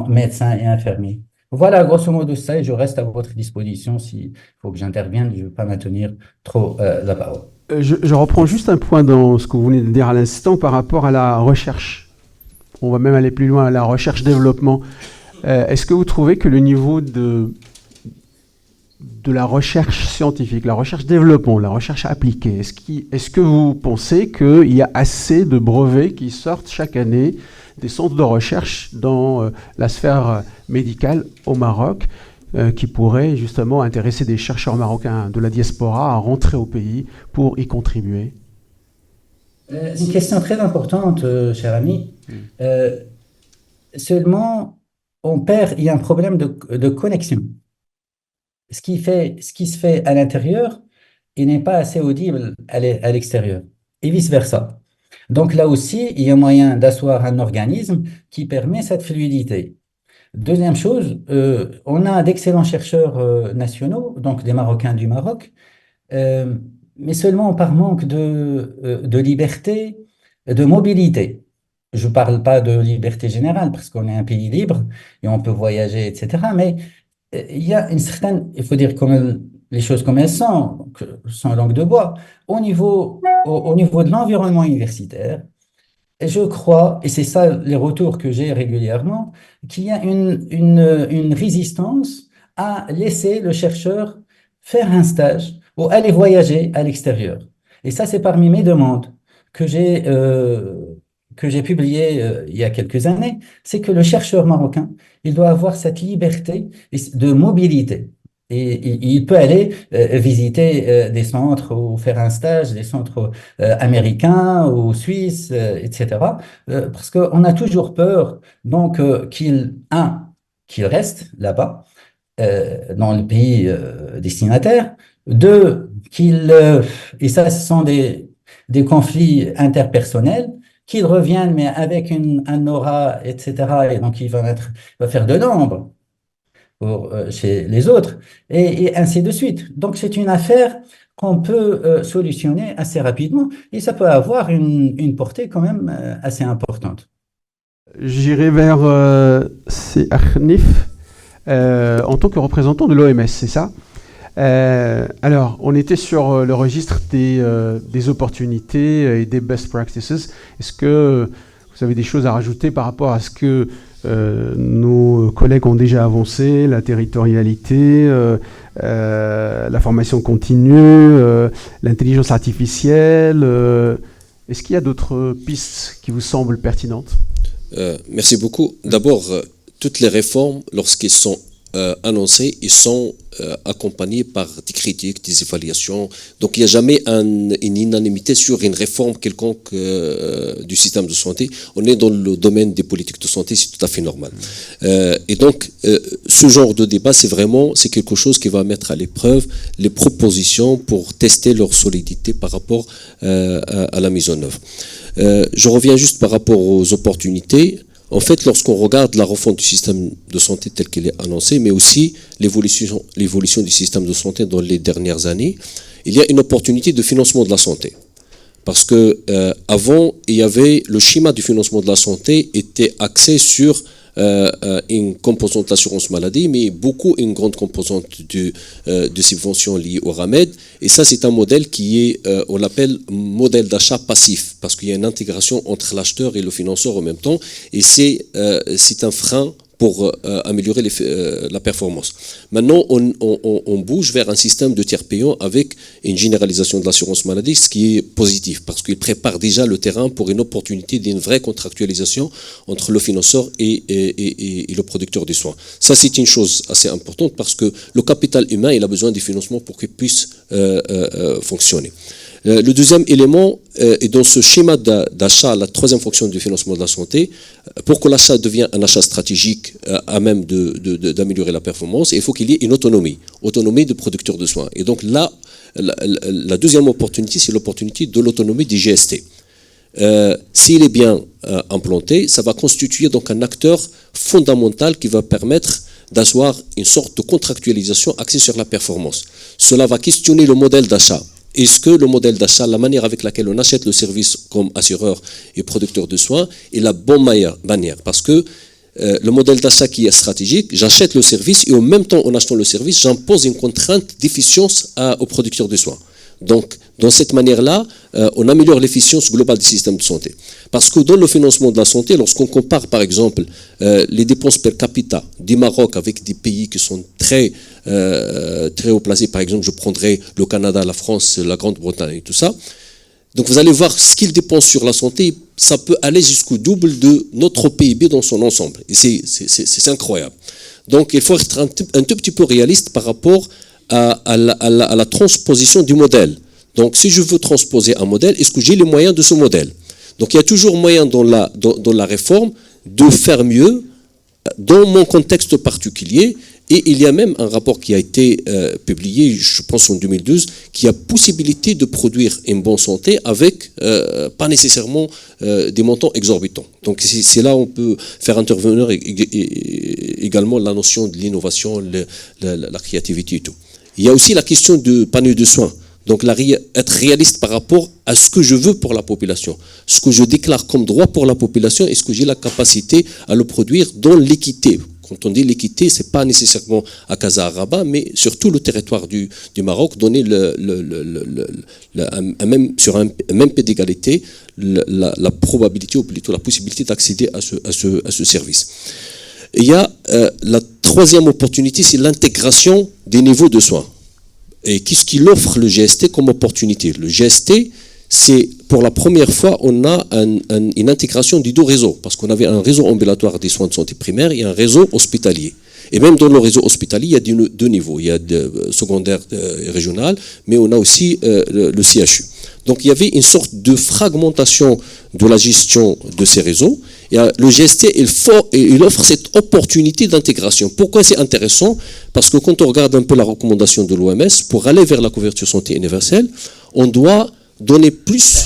H: médecins et infirmiers. Voilà, grosso modo ça, et je reste à votre disposition s'il faut que j'intervienne, je ne veux pas maintenir trop la parole.
B: Je reprends juste un point dans ce que vous venez de dire à l'instant par rapport à la recherche. On va même aller plus loin, à la recherche-développement. Est-ce que vous trouvez que le niveau de la recherche scientifique, la recherche-développement, la recherche appliquée, est-ce que vous pensez qu'il y a assez de brevets qui sortent chaque année des centres de recherche dans la sphère médicale au Maroc qui pourraient justement intéresser des chercheurs marocains de la diaspora à rentrer au pays pour y contribuer?
H: C'est une question très importante, cher ami. Seulement, il y a un problème de connexion. Ce qui se fait à l'intérieur, il n'est pas assez audible à l'extérieur, et vice-versa. Donc là aussi, il y a moyen d'asseoir un organisme qui permet cette fluidité. Deuxième chose, on a d'excellents chercheurs nationaux, donc des Marocains du Maroc, mais seulement par manque de liberté, de mobilité. Je ne parle pas de liberté générale, parce qu'on est un pays libre et on peut voyager, etc. Mais il y a une certaine, il faut dire les choses comme elles sont, donc, sans langue de bois, au niveau de l'environnement universitaire. Et je crois, et c'est ça les retours que j'ai régulièrement, qu'il y a une résistance à laisser le chercheur faire un stage ou aller voyager à l'extérieur. Et ça, c'est parmi mes demandes que j'ai publiées il y a quelques années, c'est que le chercheur marocain, il doit avoir cette liberté de mobilité. Et il peut aller visiter des centres ou faire un stage, des centres américains ou suisses, etc. Parce qu'on a toujours peur donc qu'il reste là-bas, dans le pays destinataire. Deux, et ça, ce sont des conflits interpersonnels, qu'il revienne, mais avec un aura, etc. Et donc, il va faire de l'ombre chez les autres, et ainsi de suite. Donc, c'est une affaire qu'on peut solutionner assez rapidement, et ça peut avoir une portée quand même assez importante.
B: J'irai vers Arnif en tant que représentant de l'OMS, c'est ça? Alors, on était sur le registre des opportunités et des best practices. Est-ce que vous avez des choses à rajouter par rapport à ce que nos collègues ont déjà avancé, la territorialité, la formation continue, l'intelligence artificielle? Est-ce qu'il y a d'autres pistes qui vous semblent pertinentes?
D: Merci beaucoup. D'abord, toutes les réformes, lorsqu'elles sont annoncés, ils sont accompagnés par des critiques, des évaluations. Donc il n'y a jamais une unanimité sur une réforme quelconque du système de santé. On est dans le domaine des politiques de santé, c'est tout à fait normal. Et donc ce genre de débat, c'est quelque chose qui va mettre à l'épreuve les propositions pour tester leur solidité par rapport à la mise en œuvre. Je reviens juste par rapport aux opportunités. En fait, lorsqu'on regarde la refonte du système de santé tel qu'elle est annoncée, mais aussi l'évolution du système de santé dans les dernières années, il y a une opportunité de financement de la santé. Parce que avant, il y avait le schéma du financement de la santé était axé sur une composante de l'assurance maladie, mais une grande composante de subventions liées au RAMED. Et ça, c'est un modèle qui est, on l'appelle modèle d'achat passif, parce qu'il y a une intégration entre l'acheteur et le financeur en même temps, et c'est un frein pour améliorer la performance. Maintenant, on bouge vers un système de tiers payant avec une généralisation de l'assurance maladie, ce qui est positif, parce qu'il prépare déjà le terrain pour une opportunité d'une vraie contractualisation entre le financeur et le producteur des soins. Ça, c'est une chose assez importante, parce que le capital humain, il a besoin des financements pour qu'il puisse fonctionner. Le deuxième élément est dans ce schéma d'achat, la troisième fonction du financement de la santé. Pour que l'achat devienne un achat stratégique à même d'améliorer la performance, il faut qu'il y ait une autonomie de producteurs de soins. Et donc là, la deuxième opportunité, c'est l'opportunité de l'autonomie des GST. S'il est bien implanté, ça va constituer donc un acteur fondamental qui va permettre d'asseoir une sorte de contractualisation axée sur la performance. Cela va questionner le modèle d'achat. Est-ce que le modèle d'achat, la manière avec laquelle on achète le service comme assureur et producteur de soins, est la bonne manière? Parce que le modèle d'achat qui est stratégique, j'achète le service et en même temps, en achetant le service, j'impose une contrainte d'efficience au producteur de soins. Donc, dans cette manière-là, on améliore l'efficience globale du système de santé. Parce que dans le financement de la santé, lorsqu'on compare par exemple les dépenses per capita du Maroc avec des pays qui sont très haut placés, par exemple je prendrais le Canada, la France, la Grande-Bretagne et tout ça, donc vous allez voir ce qu'ils dépensent sur la santé, ça peut aller jusqu'au double de notre PIB dans son ensemble. Et c'est incroyable. Donc il faut être un tout petit peu réaliste par rapport à la transposition du modèle. Donc, si je veux transposer un modèle, est-ce que j'ai les moyens de ce modèle? Donc, il y a toujours moyen dans la réforme de faire mieux dans mon contexte particulier. Et il y a même un rapport qui a été publié, je pense en 2012, qui a possibilité de produire une bonne santé avec pas nécessairement des montants exorbitants. Donc c'est là où on peut faire intervenir également la notion de l'innovation, la créativité et tout. Il y a aussi la question du panier de soins. Donc être réaliste par rapport à ce que je veux pour la population. Ce que je déclare comme droit pour la population, est-ce que j'ai la capacité à le produire dans l'équité? Quand on dit l'équité, ce n'est pas nécessairement à Casa à Rabat, mais sur tout le territoire du Maroc, donner sur un même pied d'égalité la probabilité, ou plutôt la possibilité d'accéder à ce service. Il y a la troisième opportunité, c'est l'intégration des niveaux de soins. Et qu'est-ce qu'il offre le GST comme opportunité? Le GST, c'est pour la première fois, on a une intégration des deux réseaux, parce qu'on avait un réseau ambulatoire des soins de santé primaire et un réseau hospitalier. Et même dans le réseau hospitalier, il y a deux niveaux. Il y a secondaire et régional, mais on a aussi le CHU. Donc il y avait une sorte de fragmentation de la gestion de ces réseaux. Et le GST, il offre cette opportunité d'intégration. Pourquoi c'est intéressant? Parce que quand on regarde un peu la recommandation de l'OMS, pour aller vers la couverture santé universelle, on doit donner plus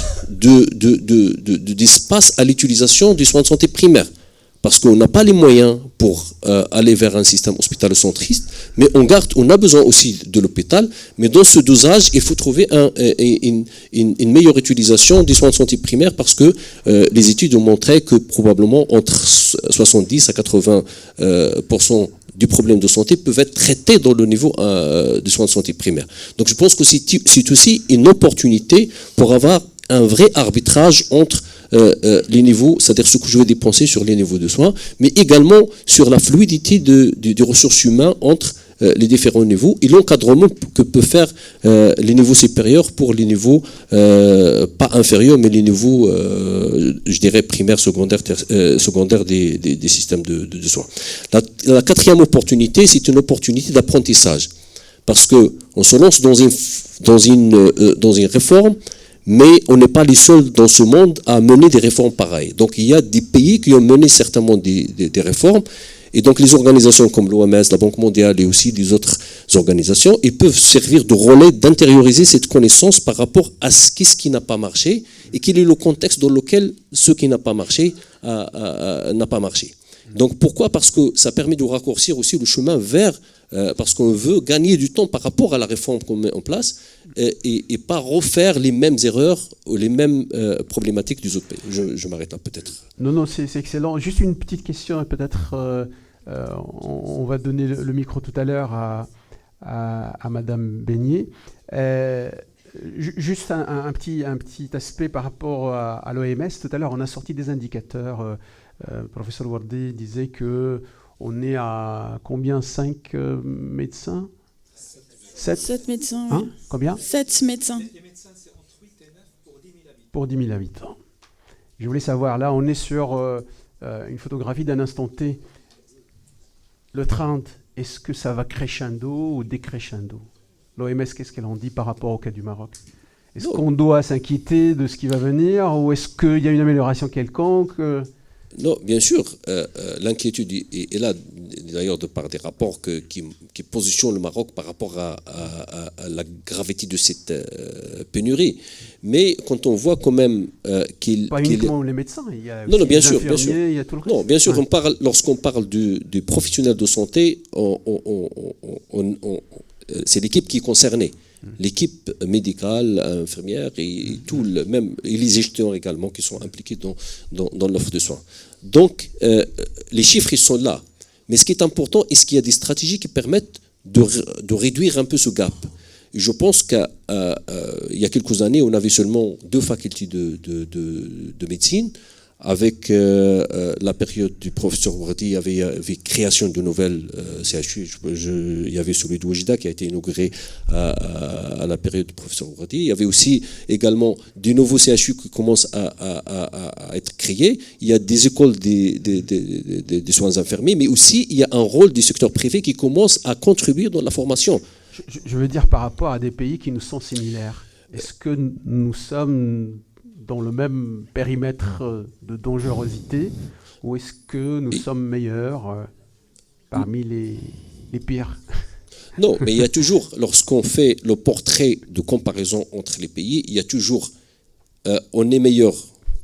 D: d'espace à l'utilisation des soins de santé primaires. Parce qu'on n'a pas les moyens pour aller vers un système hospitalo-centriste, mais on a besoin aussi de l'hôpital, mais dans ce dosage, il faut trouver une meilleure utilisation des soins de santé primaires, parce que les études ont montré que probablement entre 70 à 80% du problème de santé peuvent être traités dans le niveau des soins de santé primaires. Donc je pense que c'est aussi une opportunité pour avoir un vrai arbitrage entre les niveaux, c'est-à-dire ce que je veux dépenser sur les niveaux de soins, mais également sur la fluidité des ressources humaines entre les différents niveaux et l'encadrement que peut faire les niveaux supérieurs pour les niveaux pas inférieurs, mais les niveaux, je dirais, primaires, secondaires des systèmes de soins. La quatrième opportunité, c'est une opportunité d'apprentissage. Parce qu'on se lance dans une réforme, mais on n'est pas les seuls dans ce monde à mener des réformes pareilles. Donc il y a des pays qui ont mené certainement des réformes, et donc les organisations comme l'OMS, la Banque mondiale et aussi des autres organisations, ils peuvent servir de relais d'intérioriser cette connaissance par rapport à ce qui n'a pas marché, et quel est le contexte dans lequel ce qui n'a pas marché n'a pas marché. Donc pourquoi ? Parce que ça permet de raccourcir aussi le chemin vers, parce qu'on veut gagner du temps par rapport à la réforme qu'on met en place et pas refaire les mêmes erreurs ou les mêmes problématiques des autres pays. Je m'arrête là peut-être.
B: Non, c'est excellent. Juste une petite question, et peut-être on va donner le micro tout à l'heure à Madame Beignet. Juste un petit aspect par rapport à l'OMS. Tout à l'heure, on a sorti des indicateurs. Le professeur Wardi disait qu'on est à combien 5 médecins 7
I: médecins.
B: Hein? Combien
I: 7 médecins.
J: Les médecins, c'est entre 8 et 9 pour 10 000 habitants.
B: Pour 10 000 habitants. Je voulais savoir, là, on est sur une photographie d'un instant T. Le trend, est-ce que ça va crescendo ou décrescendo? L'OMS, qu'est-ce qu'elle en dit par rapport au cas du Maroc? Est-ce qu'on doit s'inquiéter de ce qui va venir ou est-ce qu'il y a une amélioration quelconque?
D: Non, bien sûr, l'inquiétude est là, d'ailleurs, de par des rapports qui positionnent le Maroc par rapport à la gravité de cette pénurie. Mais quand on voit quand même qu'il...
B: Pas uniquement les médecins, il y a
D: non, bien
B: les
D: sûr,
B: infirmiers, il y a tout le reste.
D: Non, bien sûr, lorsqu'on parle du professionnel de santé, c'est l'équipe qui est concernée. L'équipe médicale, infirmière et tout et les gestionnaires également qui sont impliqués dans l'offre de soins. Donc, les chiffres, ils sont là. Mais ce qui est important, est-ce qu'il y a des stratégies qui permettent de réduire un peu ce gap? Et je pense qu'il y a quelques années, on avait seulement 2 facultés de médecine. Avec la période du professeur Wardi, il y avait création de nouvelles CHU. Il y avait celui de Oujda qui a été inauguré à la période du professeur Wardi. Il y avait aussi également des nouveaux CHU qui commencent à être créés. Il y a des écoles des soins infirmiers, mais aussi il y a un rôle du secteur privé qui commence à contribuer dans la formation.
B: Je veux dire par rapport à des pays qui nous sont similaires. Est-ce que nous sommes dans le même périmètre de dangerosité ou est-ce que nous sommes meilleurs parmi les pires?
D: Non, mais il y a toujours, lorsqu'on fait le portrait de comparaison entre les pays, il y a toujours, on est meilleur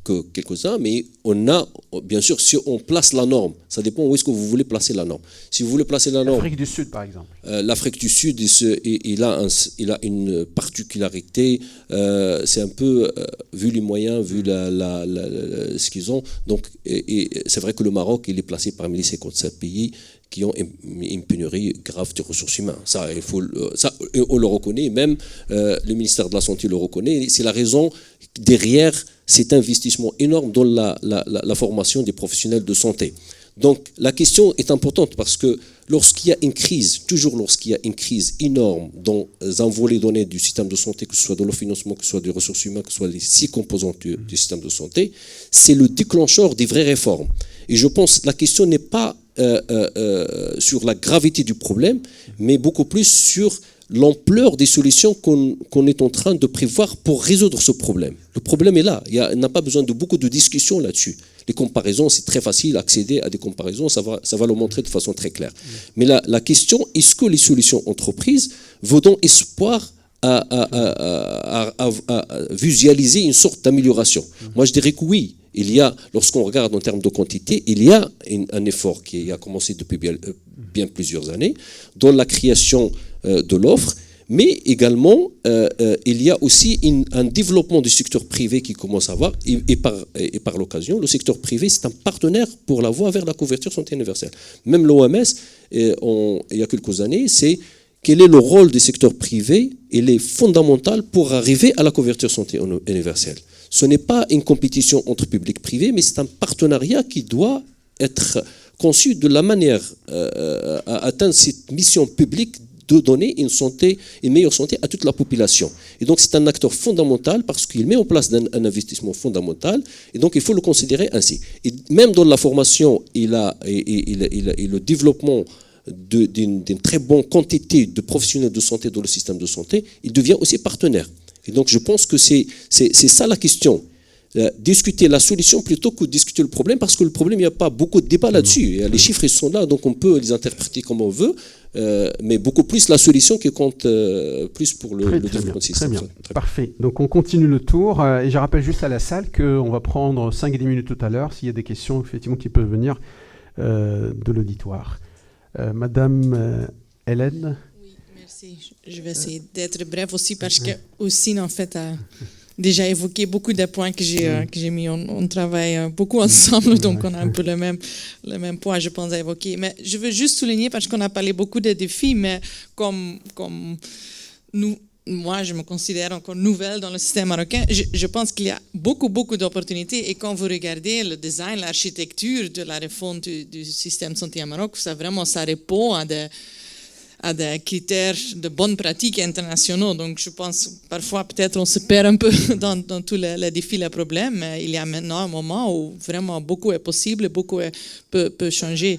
D: que quelques-uns, mais on a, bien sûr, si on place la norme, ça dépend où est-ce que vous voulez placer la norme. Si vous voulez placer la norme...
B: L'Afrique du Sud, par exemple.
D: L'Afrique du Sud, il a une particularité, c'est un peu, vu les moyens, vu ce qu'ils ont, donc et c'est vrai que le Maroc, il est placé parmi les 57 pays qui ont une pénurie grave de ressources humaines. Ça, on le reconnaît, même le ministère de la Santé le reconnaît. C'est la raison derrière cet investissement énorme dans la formation des professionnels de santé. Donc la question est importante parce que lorsqu'il y a une crise, toujours lorsqu'il y a une crise énorme dans un volet donné du système de santé, que ce soit dans le financement, que ce soit des ressources humaines, que ce soit les 6 composantes du système de santé, c'est le déclencheur des vraies réformes. Et je pense que la question n'est pas sur la gravité du problème, mais beaucoup plus sur l'ampleur des solutions qu'on est en train de prévoir pour résoudre ce problème. Le problème est là, il n'a pas besoin de beaucoup de discussions là-dessus. Les comparaisons, c'est très facile, accéder à des comparaisons, ça va le montrer de façon très claire. Mais la question, est-ce que les solutions entreprises vous donnent espoir à visualiser une sorte d'amélioration? Moi, je dirais que oui. Il y a, lorsqu'on regarde en termes de quantité, il y a un effort qui a commencé depuis bien plusieurs années dans la création de l'offre, mais également il y a aussi un développement du secteur privé qui commence à avoir, et par l'occasion, le secteur privé, c'est un partenaire pour la voie vers la couverture santé universelle. Même l'OMS, il y a quelques années, c'est quel est le rôle du secteur privé? Il est fondamental pour arriver à la couverture santé universelle. Ce n'est pas une compétition entre public et privé, mais c'est un partenariat qui doit être conçu de la manière à atteindre cette mission publique de donner une meilleure santé à toute la population. Et donc c'est un acteur fondamental parce qu'il met en place un investissement fondamental, et donc il faut le considérer ainsi. Et même dans la formation et le développement d'une très bonne quantité de professionnels de santé dans le système de santé, il devient aussi partenaire. Et donc je pense que c'est ça la question. Discuter la solution plutôt que de discuter le problème, parce que le problème, il n'y a pas beaucoup de débat là-dessus. Les chiffres, ils sont là, donc on peut les interpréter comme on veut, mais beaucoup plus la solution qui compte plus pour le développement du système.
B: Très bien, parfait. Donc on continue le tour, et je rappelle juste à la salle qu'on va prendre 5 et 10 minutes tout à l'heure, s'il y a des questions effectivement qui peuvent venir de l'auditoire. Madame Hélène.
E: Oui, merci. Je vais essayer d'être bref aussi, parce que aussi, en fait, déjà évoqué beaucoup de points que j'ai mis. On travaille beaucoup ensemble, donc on a un peu le même point, je pense, à évoquer. Mais je veux juste souligner, parce qu'on a parlé beaucoup des défis, mais comme nous, moi, je me considère encore nouvelle dans le système marocain. Je pense qu'il y a beaucoup d'opportunités. Et quand vous regardez le design, l'architecture de la refonte du système de santé au Maroc, ça répond à des critères de bonnes pratiques internationaux. Donc, je pense parfois, peut-être, on se perd un peu dans tous les défis, les problèmes. Mais il y a maintenant un moment où vraiment beaucoup est possible, beaucoup peut changer.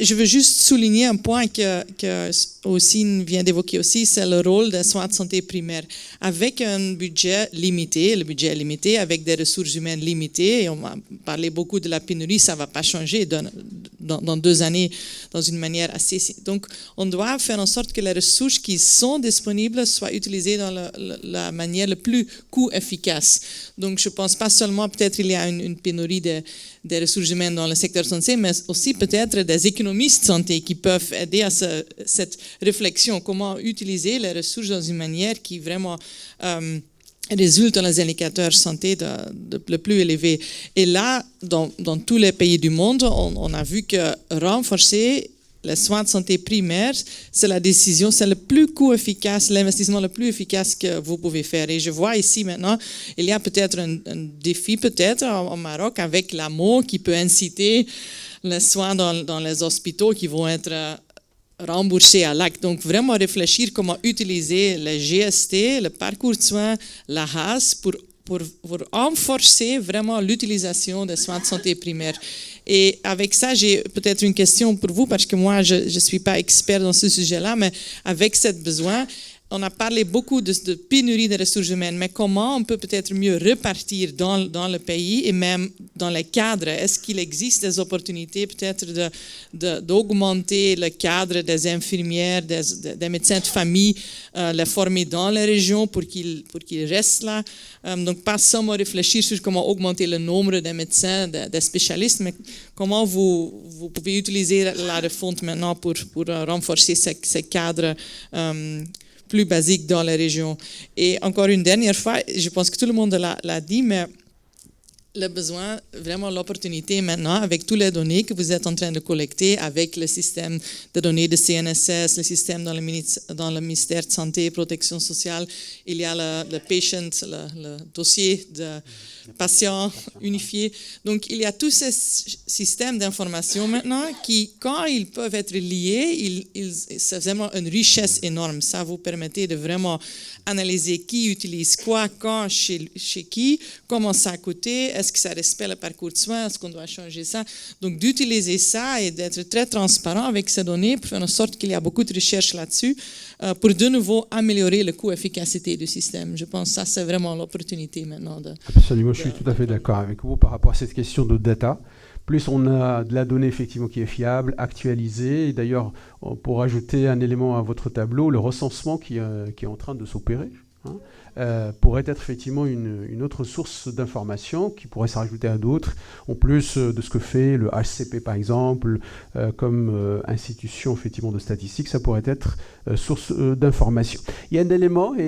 E: Je veux juste souligner un point que Ossine vient d'évoquer aussi, c'est le rôle des soins de santé primaires. Avec un budget limité, le budget est limité, avec des ressources humaines limitées, et on a parlé beaucoup de la pénurie, ça ne va pas changer dans 2 années, dans une manière assez... Donc, on doit faire en sorte que les ressources qui sont disponibles soient utilisées dans la manière la plus coût-efficace. Donc, je ne pense pas seulement, peut-être il y a une pénurie des ressources humaines dans le secteur santé, mais aussi peut-être des économistes de santé qui peuvent aider à cette réflexion, comment utiliser les ressources dans une manière qui vraiment résulte dans les indicateurs santé le plus élevé. Et là, dans tous les pays du monde, on a vu que renforcer les soins de santé primaires, c'est la décision, c'est le plus coût-efficace, l'investissement le plus efficace que vous pouvez faire. Et je vois ici maintenant, il y a peut-être un défi peut-être au Maroc avec l'AMO qui peut inciter les soins dans les hôpitaux qui vont être remboursés à l'acte. Donc vraiment réfléchir comment utiliser le GST, le parcours de soins, la HAS pour renforcer vraiment l'utilisation des soins de santé primaires. Et avec ça, j'ai peut-être une question pour vous, parce que moi, je ne suis pas expert dans ce sujet-là, mais avec ce besoin, on a parlé beaucoup de pénurie de ressources humaines, mais comment on peut peut-être mieux repartir dans le pays et même dans les cadres? Est-ce qu'il existe des opportunités peut-être d'augmenter le cadre des infirmières, des médecins de famille, les former dans les régions pour qu'ils restent là? Donc pas seulement réfléchir sur comment augmenter le nombre des médecins, des spécialistes, mais comment vous pouvez utiliser la refonte maintenant pour renforcer ces cadres plus basique dans les régions. Et encore une dernière fois, je pense que tout le monde l'a dit, mais le besoin, vraiment l'opportunité maintenant, avec toutes les données que vous êtes en train de collecter, avec le système de données de CNSS, le système dans le ministère de Santé et Protection sociale, il y a le patient, le dossier de patient unifié. Donc, il y a tous ces systèmes d'information maintenant qui, quand ils peuvent être liés, c'est vraiment une richesse énorme. Ça vous permet de vraiment analyser qui utilise quoi, quand, chez qui, comment ça a coûté, est-ce que ça respecte le parcours de soins, est-ce qu'on doit changer ça. Donc, d'utiliser ça et d'être très transparent avec ces données pour faire en sorte qu'il y a beaucoup de recherches là-dessus pour de nouveau améliorer le coût-efficacité du système. Je pense que ça, c'est vraiment l'opportunité maintenant.
B: Absolument, je suis tout à fait d'accord avec vous par rapport à cette question de data. Plus on a de la donnée effectivement qui est fiable, actualisée, et d'ailleurs, pour ajouter un élément à votre tableau, le recensement qui est en train de s'opérer, pourrait être effectivement une autre source d'information qui pourrait se rajouter à d'autres, en plus de ce que fait le HCP par exemple, comme institution effectivement de statistiques, ça pourrait être source d'information. Il y a un élément, et